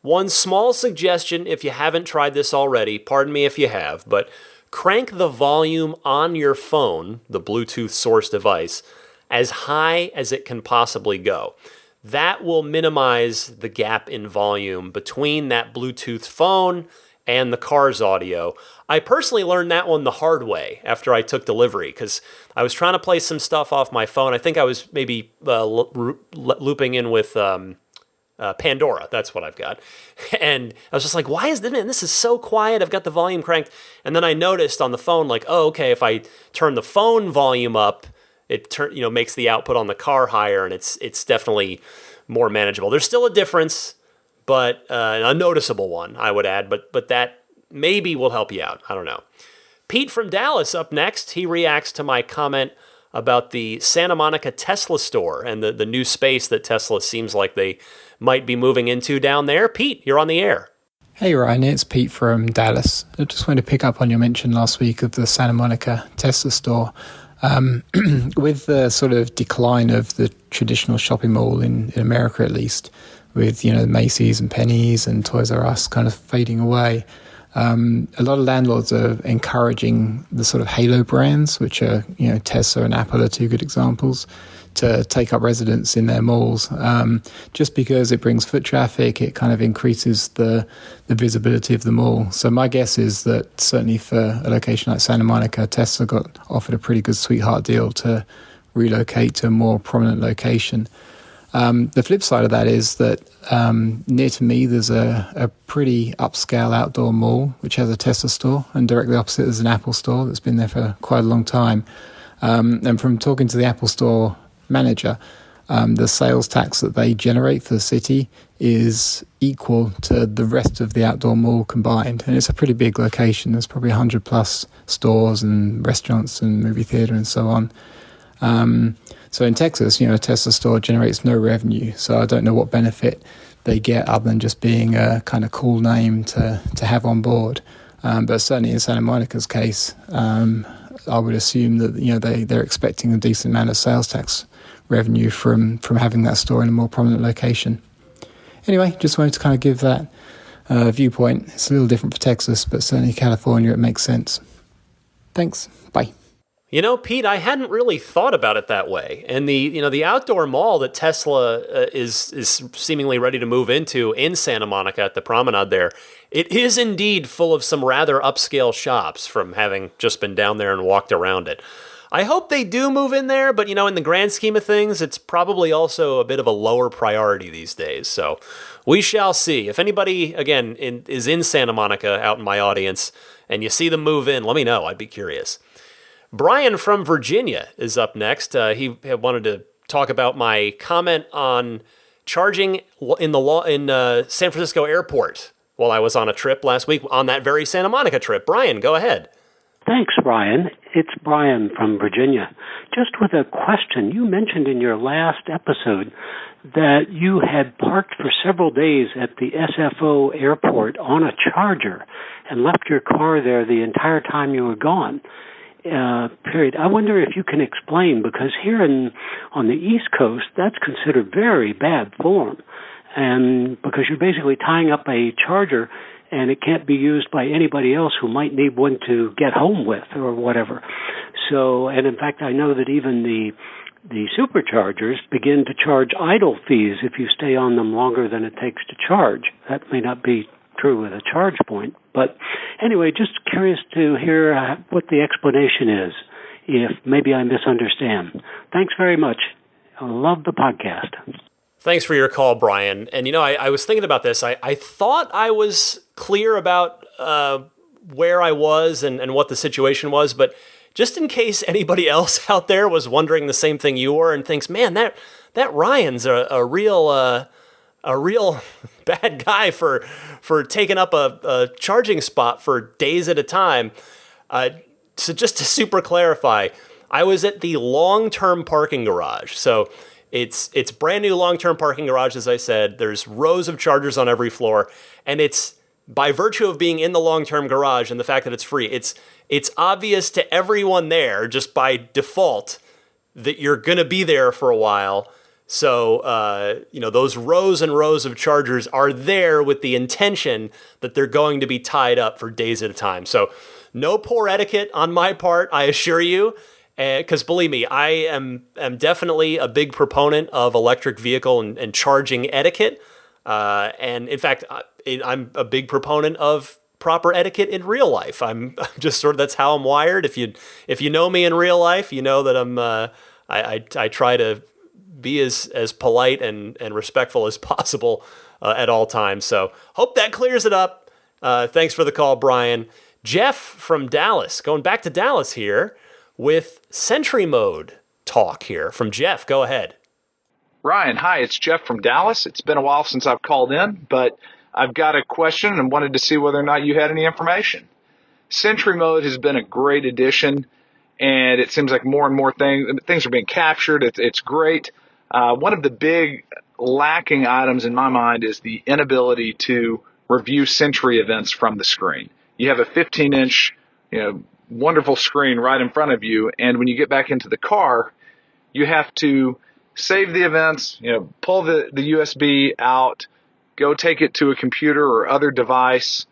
One small suggestion, if you haven't tried this already, pardon me if you have, but crank the volume on your phone, the Bluetooth source device, as high as it can possibly go. That will minimize the gap in volume between that Bluetooth phone and the car's audio. I personally learned that one the hard way after I took delivery because I was trying to play some stuff off my phone. I think I was maybe looping in with Pandora. That's what I've got. And I was just like, why is this is so quiet? I've got the volume cranked. And then I noticed on the phone, like, oh, okay, if I turn the phone volume up, it makes the output on the car higher, and it's definitely more manageable. There's still a difference, but a noticeable one, I would add, but that maybe will help you out. I don't know. Pete from Dallas up next. He reacts to my comment about the Santa Monica Tesla store and the new space that Tesla seems like they might be moving into down there. Pete, you're on the air. Hey Ryan, it's Pete from Dallas. I just wanted to pick up on your mention last week of the Santa Monica Tesla store. With the sort of decline of the traditional shopping mall in America, at least, with Macy's and Penny's and Toys R Us kind of fading away, a lot of landlords are encouraging the sort of halo brands, which are Tesla and Apple are two good examples, to take up residence in their malls, just because it brings foot traffic, it kind of increases the visibility of the mall. So my guess is that certainly for a location like Santa Monica, Tesla got offered a pretty good sweetheart deal to relocate to a more prominent location. The flip side of that is that near to me there's a pretty upscale outdoor mall which has a Tesla store, and directly opposite there's an Apple store that's been there for quite a long time. And from talking to the Apple store manager, the sales tax that they generate for the city is equal to the rest of the outdoor mall combined, and it's a pretty big location. There's probably 100 plus stores and restaurants and movie theater and so on. So in Texas, a Tesla store generates no revenue, so I don't know what benefit they get other than just being a kind of cool name to have on board. But certainly in Santa Monica's case, I would assume that they're expecting a decent amount of sales tax revenue from having that store in a more prominent location. Anyway, just wanted to kind of give that viewpoint. It's a little different for Texas, but certainly California, it makes sense. Thanks. Bye. Pete, I hadn't really thought about it that way. And the outdoor mall that Tesla is seemingly ready to move into in Santa Monica at the promenade there, it is indeed full of some rather upscale shops from having just been down there and walked around it. I hope they do move in there, but in the grand scheme of things, it's probably also a bit of a lower priority these days. So we shall see. If anybody, again, is in Santa Monica out in my audience and you see them move in, let me know. I'd be curious. Brian from Virginia is up next. He wanted to talk about my comment on charging in San Francisco airport while I was on a trip last week on that very Santa Monica trip. Brian, go ahead. Thanks, Brian. It's Brian from Virginia. Just with a question, you mentioned in your last episode that you had parked for several days at the SFO airport on a charger and left your car there the entire time you were gone. Period. I wonder if you can explain, because here on the East Coast, that's considered very bad form, and because you're basically tying up a charger and it can't be used by anybody else who might need one to get home with or whatever. So, and in fact, I know that even the superchargers begin to charge idle fees if you stay on them longer than it takes to charge. That may not be true with a charge point. But anyway, just curious to hear what the explanation is, if maybe I misunderstand. Thanks very much. I love the podcast. Thanks for your call, Brian. And I was thinking about this. I thought I was clear about where I was and what the situation was, but just in case anybody else out there was wondering the same thing you were and thinks, man, that Ryan's a real a real bad guy for taking up a charging spot for days at a time. So just to super clarify, I was at the long-term parking garage. So it's brand new long-term parking garage, as I said. There's rows of chargers on every floor, and it's by virtue of being in the long-term garage and the fact that it's free, it's obvious to everyone there just by default that you're going to be there for a while. So, those rows and rows of chargers are there with the intention that they're going to be tied up for days at a time. So no poor etiquette on my part, I assure you, because believe me, I am definitely a big proponent of electric vehicle and charging etiquette. And in fact, I'm a big proponent of proper etiquette in real life. I'm just sort of, that's how I'm wired. If you know me in real life, you know that I try to be as polite and respectful as possible at all times. So hope that clears it up. Thanks for the call, Brian. Jeff from Dallas, going back to Dallas here with Sentry Mode talk here from Jeff. Go ahead. Ryan, hi, it's Jeff from Dallas. It's been a while since I've called in, but I've got a question and wanted to see whether or not you had any information. Sentry Mode has been a great addition, and it seems like more and more things are being captured. It's great. One of the big lacking items in my mind is the inability to review Sentry events from the screen. You have a 15-inch, wonderful screen right in front of you, and when you get back into the car, you have to save the events, pull the USB out, go take it to a computer or other device,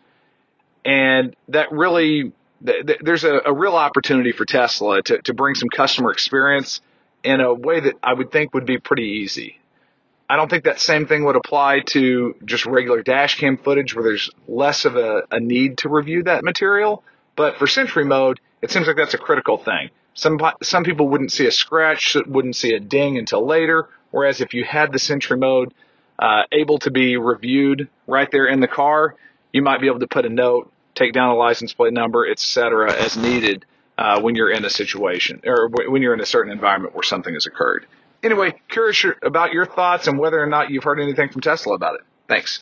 and that really, there's a real opportunity for Tesla to bring some customer experience in a way that I would think would be pretty easy. I don't think that same thing would apply to just regular dash cam footage where there's less of a need to review that material. But for Sentry Mode, it seems like that's a critical thing. Some people wouldn't see a scratch, wouldn't see a ding until later, whereas if you had the Sentry Mode able to be reviewed right there in the car, you might be able to put a note, take down a license plate number, etc. as needed when you're in a situation or when you're in a certain environment where something has occurred. Anyway, curious about your thoughts and whether or not you've heard anything from Tesla about it. Thanks.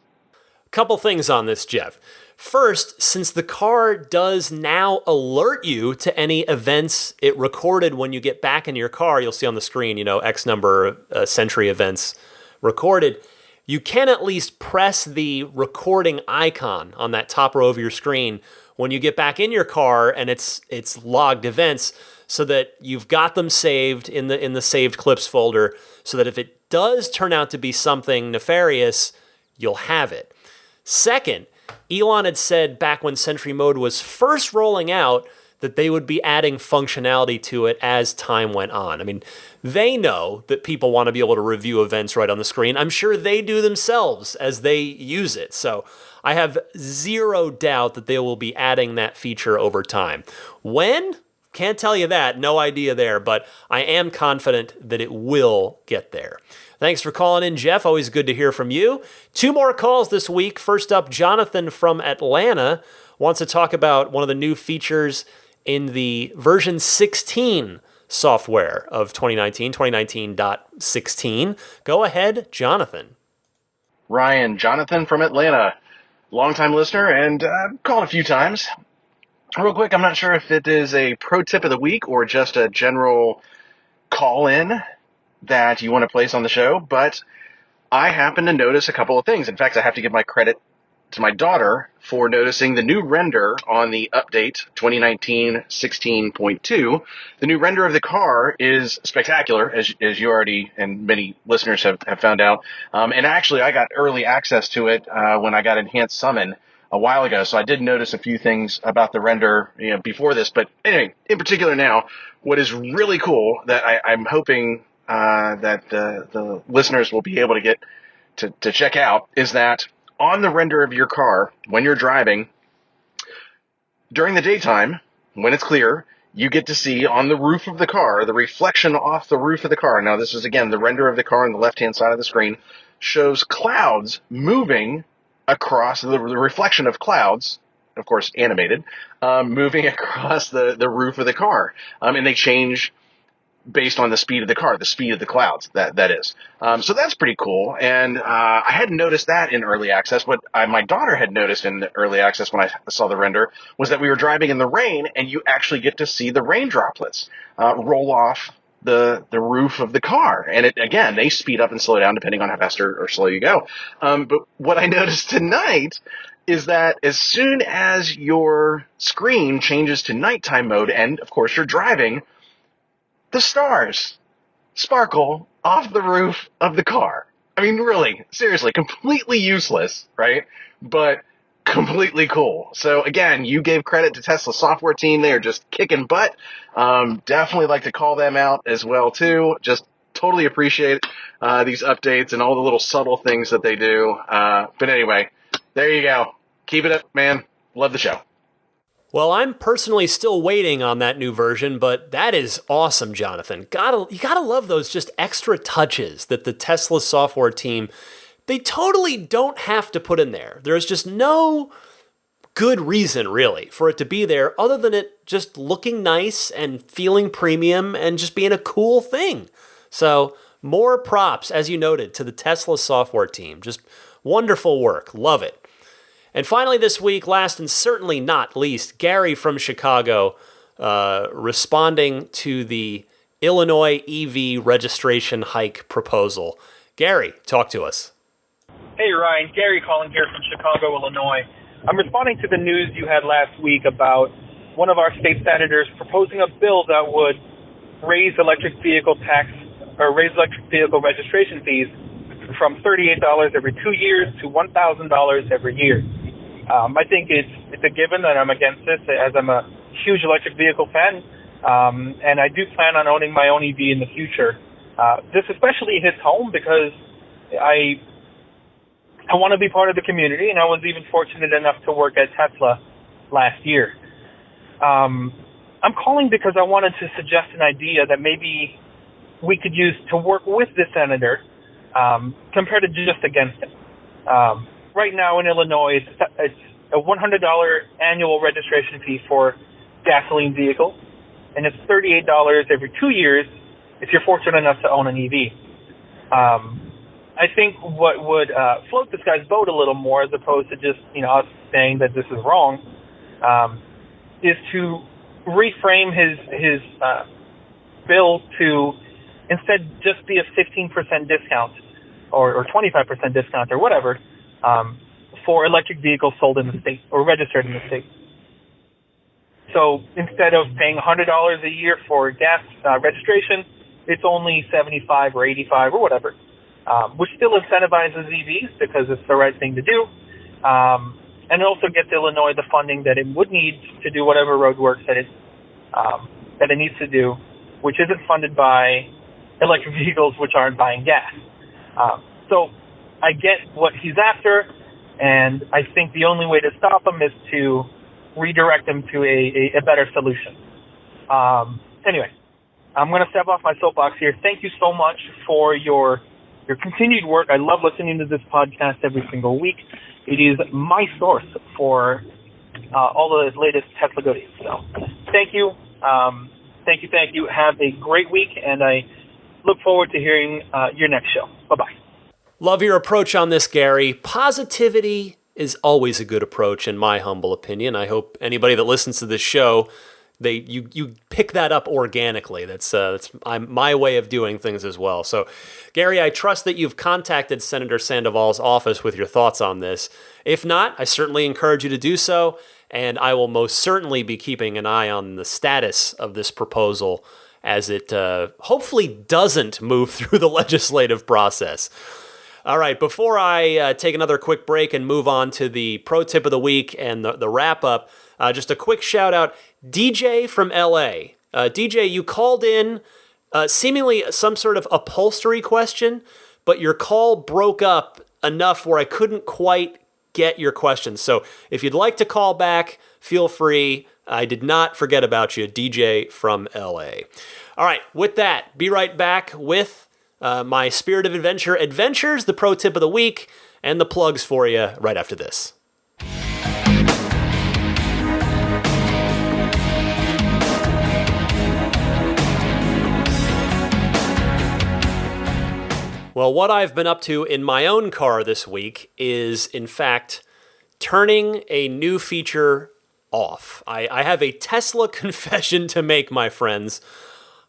Couple things on this, Jeff. First, since the car does now alert you to any events it recorded when you get back in your car, you'll see on the screen, X number of Sentry events recorded. You can at least press the recording icon on that top row of your screen when you get back in your car and it's logged events, so that you've got them saved in the saved clips folder, so that if it does turn out to be something nefarious, you'll have it. Second, Elon had said back when Sentry Mode was first rolling out that they would be adding functionality to it as time went on. I mean, they know that people want to be able to review events right on the screen. I'm sure they do themselves as they use it. So I have zero doubt that they will be adding that feature over time. When? Can't tell you that. No idea there, but I am confident that it will get there. Thanks for calling in, Jeff. Always good to hear from you. 2 more calls this week. First up, Jonathan from Atlanta wants to talk about one of the new features in the version 16 software of 2019, 2019.16. Go ahead, Jonathan. Ryan, Jonathan from Atlanta. Longtime listener, and called a few times. Real quick, I'm not sure if it is a pro tip of the week or just a general call-in that you want to place on the show, but I happen to notice a couple of things. In fact, I have to give my credit to my daughter for noticing the new render on the update 2019 16.2. The new render of the car is spectacular, as you already and many listeners have found out. And actually, I got early access to it when I got Enhanced Summon a while ago, so I did notice a few things about the render before this. But anyway, in particular now, what is really cool that I'm hoping that the listeners will be able to get to check out is that on the render of your car, when you're driving, during the daytime, when it's clear, you get to see on the roof of the car, the reflection off the roof of the car. Now, this is, again, the render of the car on the left-hand side of the screen, shows clouds moving across the reflection of clouds, of course, animated, moving across the roof of the car. And they change based on the speed of the car, the speed of the clouds, that is. So that's pretty cool. And I hadn't noticed that in early access. What my daughter had noticed in the early access when I saw the render was that we were driving in the rain, and you actually get to see the rain droplets roll off the roof of the car. And it, again, they speed up and slow down depending on how fast or slow you go. But what I noticed tonight is that as soon as your screen changes to nighttime mode, and of course you're driving, the stars sparkle off the roof of the car. I mean, really, seriously, completely useless, right? But completely cool. So again, you gave credit to Tesla's software team. They are just kicking butt. Definitely like to call them out as well, too. Just totally appreciate these updates and all the little subtle things that they do. But anyway, there you go. Keep it up, man. Love the show. Well, I'm personally still waiting on that new version, but that is awesome, Jonathan. You gotta love those just extra touches that the Tesla software team, they totally don't have to put in there. There's just no good reason, really, for it to be there other than it just looking nice and feeling premium and just being a cool thing. So, more props, as you noted, to the Tesla software team. Just wonderful work. Love it. And finally this week, last and certainly not least, Gary from Chicago responding to the Illinois EV registration hike proposal. Gary, talk to us. Hey, Ryan. Gary calling here from Chicago, Illinois. I'm responding to the news you had last week about one of our state senators proposing a bill that would raise electric vehicle tax or raise electric vehicle registration fees from $38 every 2 years to $1,000 every year. I think it's a given that I'm against this, as I'm a huge electric vehicle fan, and I do plan on owning my own EV in the future. This especially hits home because I want to be part of the community, and I was even fortunate enough to work at Tesla last year. I'm calling because I wanted to suggest an idea that maybe we could use to work with the senator compared to just against him. Right now in Illinois, it's a $100 annual registration fee for gasoline vehicles, and it's $38 every 2 years if you're fortunate enough to own an EV. I think what would float this guy's boat a little more, as opposed to just us saying that this is wrong, is to reframe his bill to instead just be a 15% discount or 25% discount or whatever. For electric vehicles sold in the state or registered in the state. So instead of paying $100 a year for gas registration, it's only $75 or $85 or whatever, which still incentivizes EVs because it's the right thing to do, and it also gets Illinois the funding that it would need to do whatever road work that it needs to do, which isn't funded by electric vehicles which aren't buying gas. So I get what he's after, and I think the only way to stop him is to redirect him to a better solution. Anyway, I'm going to step off my soapbox here. Thank you so much for your continued work. I love listening to this podcast every single week. It is my source for all the latest Tesla goodies. So thank you. Thank you. Have a great week, and I look forward to hearing your next show. Bye-bye. Love your approach on this, Gary. Positivity is always a good approach, in my humble opinion. I hope anybody that listens to this show, you pick that up organically. That's my way of doing things as well. So, Gary, I trust that you've contacted Senator Sandoval's office with your thoughts on this. If not, I certainly encourage you to do so, and I will most certainly be keeping an eye on the status of this proposal as it hopefully doesn't move through the legislative process. All right, before I take another quick break and move on to the pro tip of the week and the wrap-up, just a quick shout-out, DJ from LA. DJ, you called in seemingly some sort of upholstery question, but your call broke up enough where I couldn't quite get your question. So if you'd like to call back, feel free. I did not forget about you, DJ from LA. All right, with that, be right back with my Spirit of Adventure adventures, the pro tip of the week, and the plugs for you right after this. Well, what I've been up to in my own car this week is, in fact, turning a new feature off. I have a Tesla confession to make, my friends.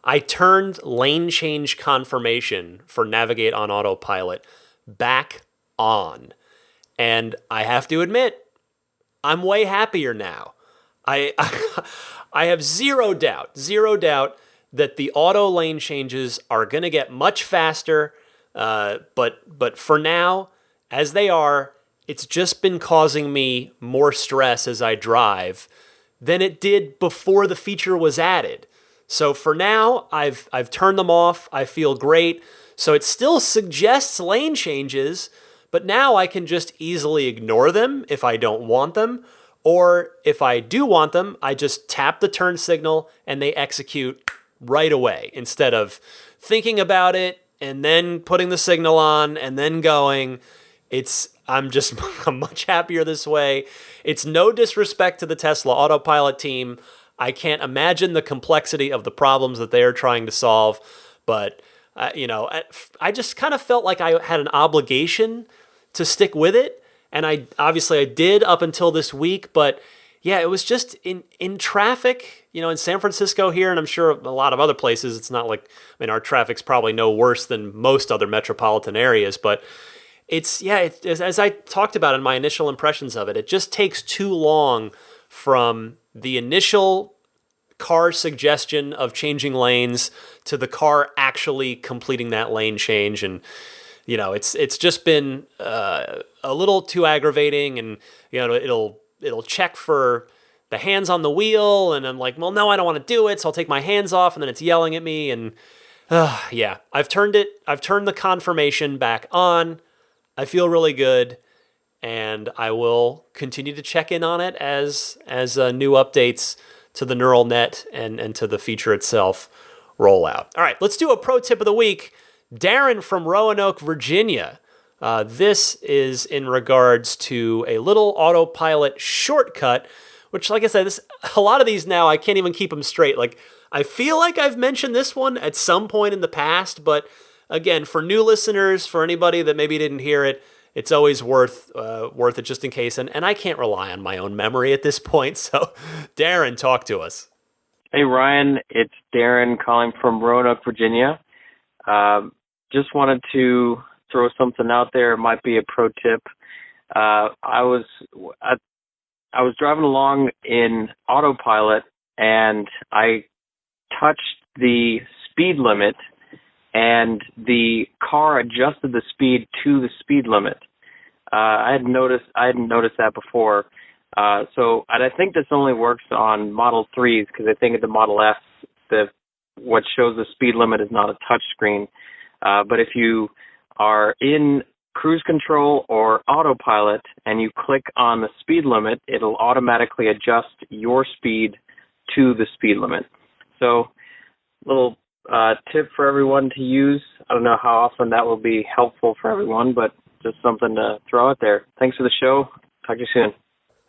I turned lane change confirmation for Navigate on Autopilot back on. And I have to admit, I'm way happier now. I have zero doubt that the auto lane changes are going to get much faster. But for now, as they are, it's just been causing me more stress as I drive than it did before the feature was added. So for now, I've turned them off. I feel great. So it still suggests lane changes, but now I can just easily ignore them if I don't want them. Or if I do want them, I just tap the turn signal and they execute right away instead of thinking about it and then putting the signal on and then going. I'm much happier this way. It's no disrespect to the Tesla Autopilot team. I can't imagine the complexity of the problems that they are trying to solve, but I just kind of felt like I had an obligation to stick with it, and I did up until this week. But yeah, it was just in traffic, in San Francisco here, and I'm sure a lot of other places. It's not like, our traffic's probably no worse than most other metropolitan areas, but as I talked about in my initial impressions of it, it just takes too long from the initial car suggestion of changing lanes to the car actually completing that lane change. And, it's just been a little too aggravating, and, it'll check for the hands on the wheel, and I'm like, well, no, I don't want to do it. So I'll take my hands off, and then it's yelling at me. And I've turned the confirmation back on. I feel really good, and I will continue to check in on it as new updates to the neural net and to the feature itself roll out. All right, let's do a pro tip of the week. Darren from Roanoke, Virginia. This is in regards to a little autopilot shortcut, which, like I said, a lot of these now, I can't even keep them straight. Like, I feel like I've mentioned this one at some point in the past, but again, for new listeners, for anybody that maybe didn't hear it, it's always worth it just in case. And I can't rely on my own memory at this point. So, Darren, talk to us. Hey, Ryan. It's Darren calling from Roanoke, Virginia. Just wanted to throw something out there. It might be a pro tip. I was driving along in autopilot, and I touched the speed limit, and the car adjusted the speed to the speed limit. I hadn't noticed that before. So I think this only works on Model 3s, because I think at the Model S, what shows the speed limit is not a touch screen. But if you are in cruise control or autopilot and you click on the speed limit, it'll automatically adjust your speed to the speed limit. So, little tip for everyone to use. I don't know how often that will be helpful for everyone, but just something to throw out there. Thanks for the show. Talk to you soon.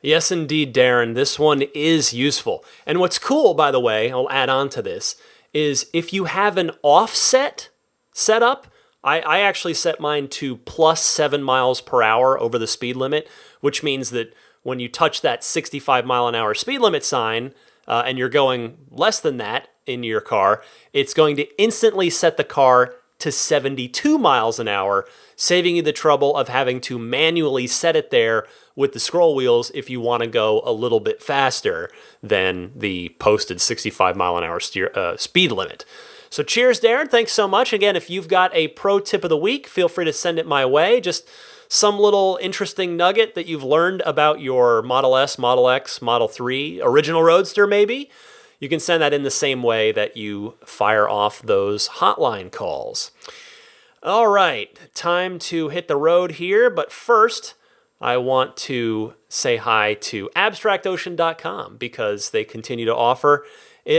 Yes, indeed, Darren. This one is useful. And what's cool, by the way, I'll add on to this, is if you have an offset set up, I actually set mine to plus 7 miles per hour over the speed limit, which means that when you touch that 65 mile an hour speed limit sign and you're going less than that in your car, it's going to instantly set the car to 72 miles an hour, saving you the trouble of having to manually set it there with the scroll wheels if you want to go a little bit faster than the posted 65 mile an hour speed limit. So cheers, Darren. Thanks so much. Again, if you've got a pro tip of the week, feel free to send it my way. Just some little interesting nugget that you've learned about your Model S, Model X, Model 3, original Roadster maybe. You can send that in the same way that you fire off those hotline calls. All right, time to hit the road here. But first, I want to say hi to abstractocean.com because they continue to offer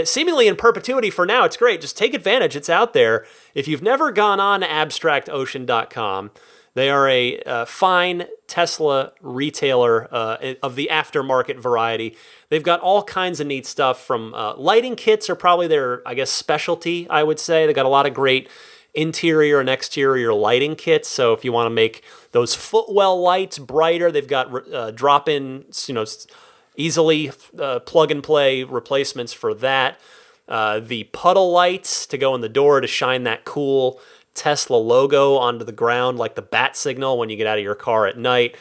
seemingly in perpetuity for now. It's great. Just take advantage. It's out there. If you've never gone on abstractocean.com, they are a fine Tesla retailer of the aftermarket variety. They've got all kinds of neat stuff from lighting kits are probably their, specialty, I would say. They got a lot of great interior and exterior lighting kits. So if you want to make those footwell lights brighter, they've got drop-in, easily plug and play replacements for that. The puddle lights to go in the door to shine that cool Tesla logo onto the ground, like the bat signal when you get out of your car at night.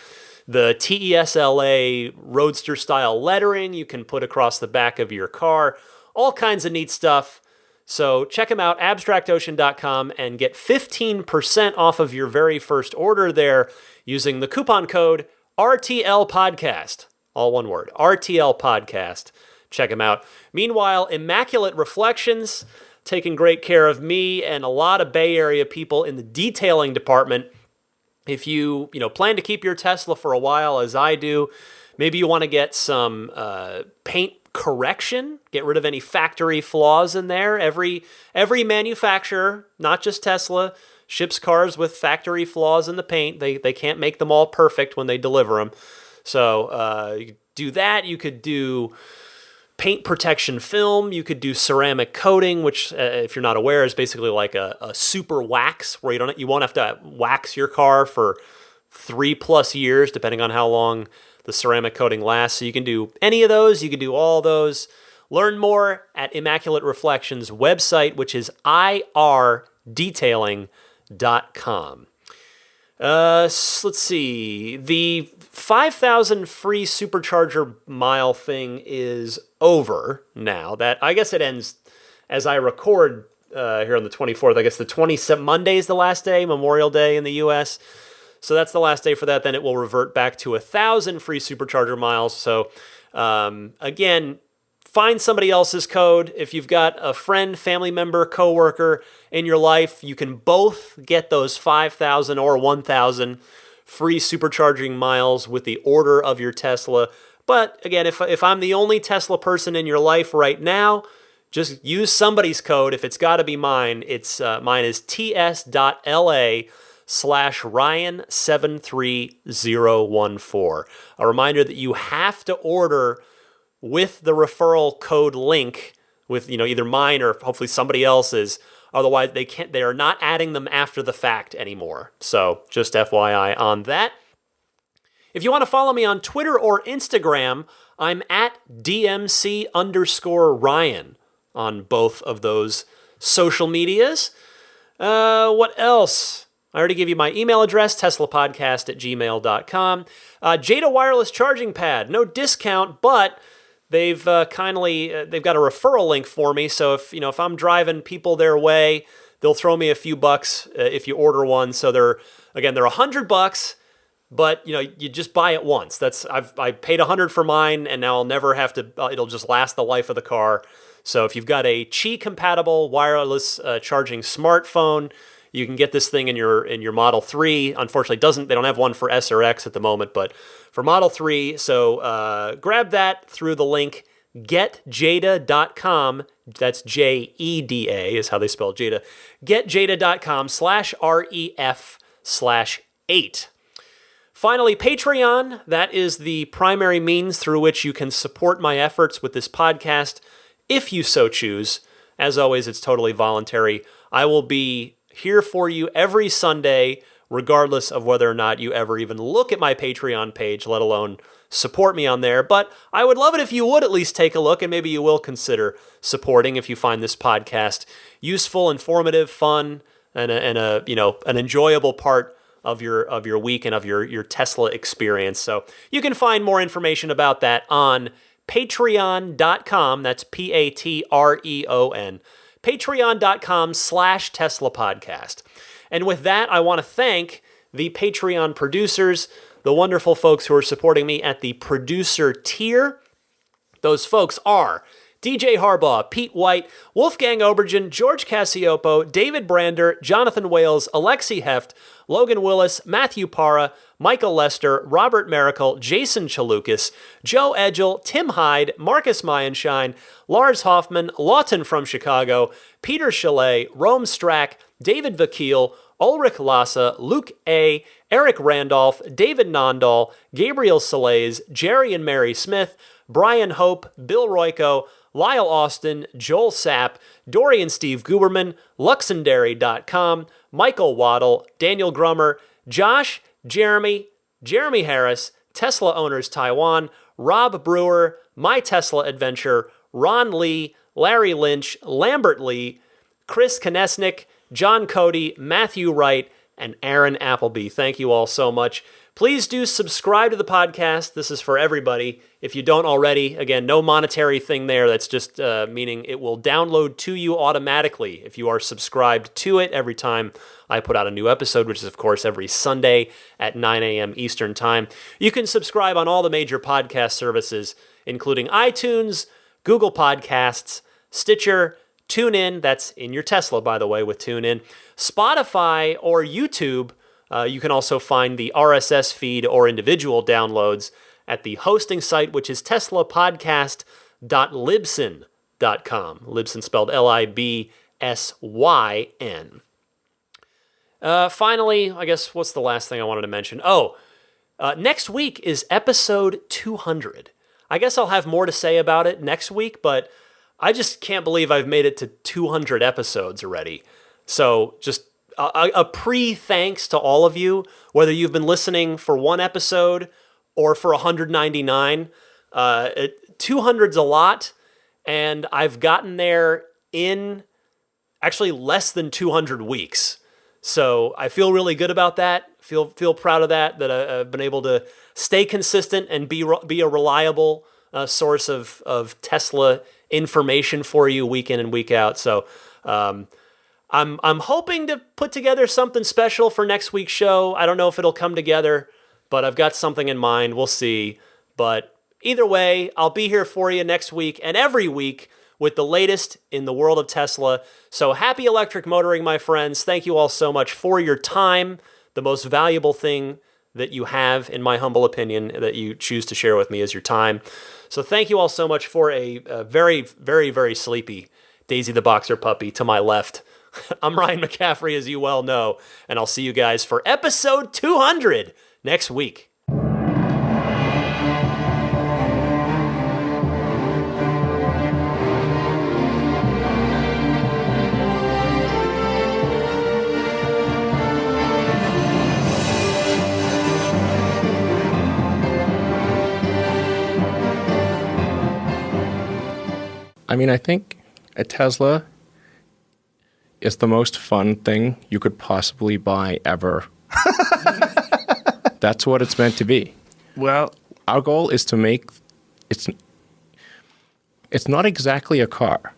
The TESLA Roadster style lettering you can put across the back of your car. All kinds of neat stuff. So check them out, abstractocean.com, and get 15% off of your very first order there using the coupon code RTL Podcast. All one word, RTL Podcast. Check them out. Meanwhile, Immaculate Reflections, taking great care of me and a lot of Bay Area people in the detailing department. If you plan to keep your Tesla for a while, as I do, maybe you want to get some paint correction, get rid of any factory flaws in there. Every manufacturer, not just Tesla, ships cars with factory flaws in the paint. They can't make them all perfect when they deliver them. So you could do that. You could do paint protection film. You could do ceramic coating, which, if you're not aware, is basically like a super wax, where you won't have to wax your car for 3+ years, depending on how long the ceramic coating lasts. So you can do any of those. You can do all those. Learn more at Immaculate Reflections website, which is irdetailing.com. Let's see. The 5,000 free supercharger mile thing is over now. That, I guess it ends as I record here on the 24th. I guess the 27th, Monday is the last day, Memorial Day in the U.S., so that's the last day for that. Then it will revert back to 1,000 free supercharger miles. So again, find somebody else's code. If you've got a friend, family member, coworker in your life, you can both get those 5,000 or 1,000 free supercharging miles with the order of your Tesla. But again, if I'm the only Tesla person in your life right now, just use somebody's code. If it's got to be mine, mine is ts.la/Ryan73014. A reminder that you have to order with the referral code link with either mine or hopefully somebody else's. Otherwise, they are not adding them after the fact anymore. So just FYI on that. If you want to follow me on Twitter or Instagram, I'm at DMC_Ryan on both of those social medias. What else? I already gave you my email address, teslapodcast@gmail.com. Jada Wireless Charging Pad, no discount, but they've they've got a referral link for me. So if I'm driving people their way, they'll throw me a few bucks if you order one. So they're $100, but you just buy it once. I paid $100 for mine, and now I'll never have to. It'll just last the life of the car. So if you've got a Qi compatible wireless charging smartphone, you can get this thing in your Model 3. Unfortunately, they don't have one for S or X at the moment, but for Model 3. So grab that through the link getjada.com. That's JEDA is how they spell Jada. getjada.com/REF/8. Finally, Patreon. That is the primary means through which you can support my efforts with this podcast, if you so choose. As always, it's totally voluntary. I will be here for you every Sunday, regardless of whether or not you ever even look at my Patreon page, let alone support me on there. But I would love it if you would at least take a look, and maybe you will consider supporting if you find this podcast useful, informative, fun, and an enjoyable part of your week and of your Tesla experience. So you can find more information about that on patreon.com. That's Patreon. Patreon.com/Tesla Podcast. And with that, I want to thank the Patreon producers, the wonderful folks who are supporting me at the producer tier. Those folks are DJ Harbaugh, Pete White, Wolfgang Obergen, George Cassiopo, David Brander, Jonathan Wales, Alexi Heft, Logan Willis, Matthew Parra, Michael Lester, Robert Miracle, Jason Chalukas, Joe Edgel, Tim Hyde, Marcus Mayenshine, Lars Hoffman, Lawton from Chicago, Peter Chalet, Rome Strack, David Vakil, Ulrich Lassa, Luke A., Eric Randolph, David Nondahl, Gabriel Salays, Jerry and Mary Smith, Brian Hope, Bill Royko, Lyle Austin, Joel Sapp, Dorian Steve Guberman, Luxendary.com, Michael Waddle, Daniel Grummer, Josh, Jeremy Harris, Tesla Owners Taiwan, Rob Brewer, My Tesla Adventure, Ron Lee, Larry Lynch, Lambert Lee, Chris Konesnik, John Cody, Matthew Wright, and Aaron Appleby. Thank you all so much. Please do subscribe to the podcast. This is for everybody. If you don't already, again, no monetary thing there. That's just meaning it will download to you automatically if you are subscribed to it every time I put out a new episode, which is, of course, every Sunday at 9 a.m. Eastern Time. You can subscribe on all the major podcast services, including iTunes, Google Podcasts, Stitcher, TuneIn, that's in your Tesla, by the way, with TuneIn, Spotify, or YouTube. You can also find the RSS feed or individual downloads at the hosting site, which is teslapodcast.libsyn.com. Libsyn spelled Libsyn. Finally, I guess, what's the last thing I wanted to mention? Next week is episode 200. I guess I'll have more to say about it next week, but I just can't believe I've made it to 200 episodes already. So just a pre-thanks to all of you, whether you've been listening for one episode or for 199. 200's a lot, and I've gotten there in actually less than 200 weeks. So I feel really good about that. Feel proud of that I've been able to stay consistent and be a reliable source of Tesla information for you week in and week out. So I'm hoping to put together something special for next week's show. I don't know if it'll come together, but I've got something in mind. We'll see. But either way, I'll be here for you next week and every week with the latest in the world of Tesla. So happy electric motoring, my friends. Thank you all so much for your time. The most valuable thing that you have, in my humble opinion, that you choose to share with me is your time. So thank you all so much for a very, very, very sleepy Daisy the Boxer puppy to my left. I'm Ryan McCaffrey, as you well know, and I'll see you guys for episode 200 next week. I mean, I think a Tesla is the most fun thing you could possibly buy ever. That's what it's meant to be. Well, our goal is to make it's not exactly a car.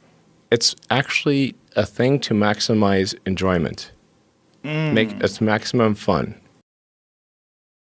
It's actually a thing to maximize enjoyment. Make it maximum fun.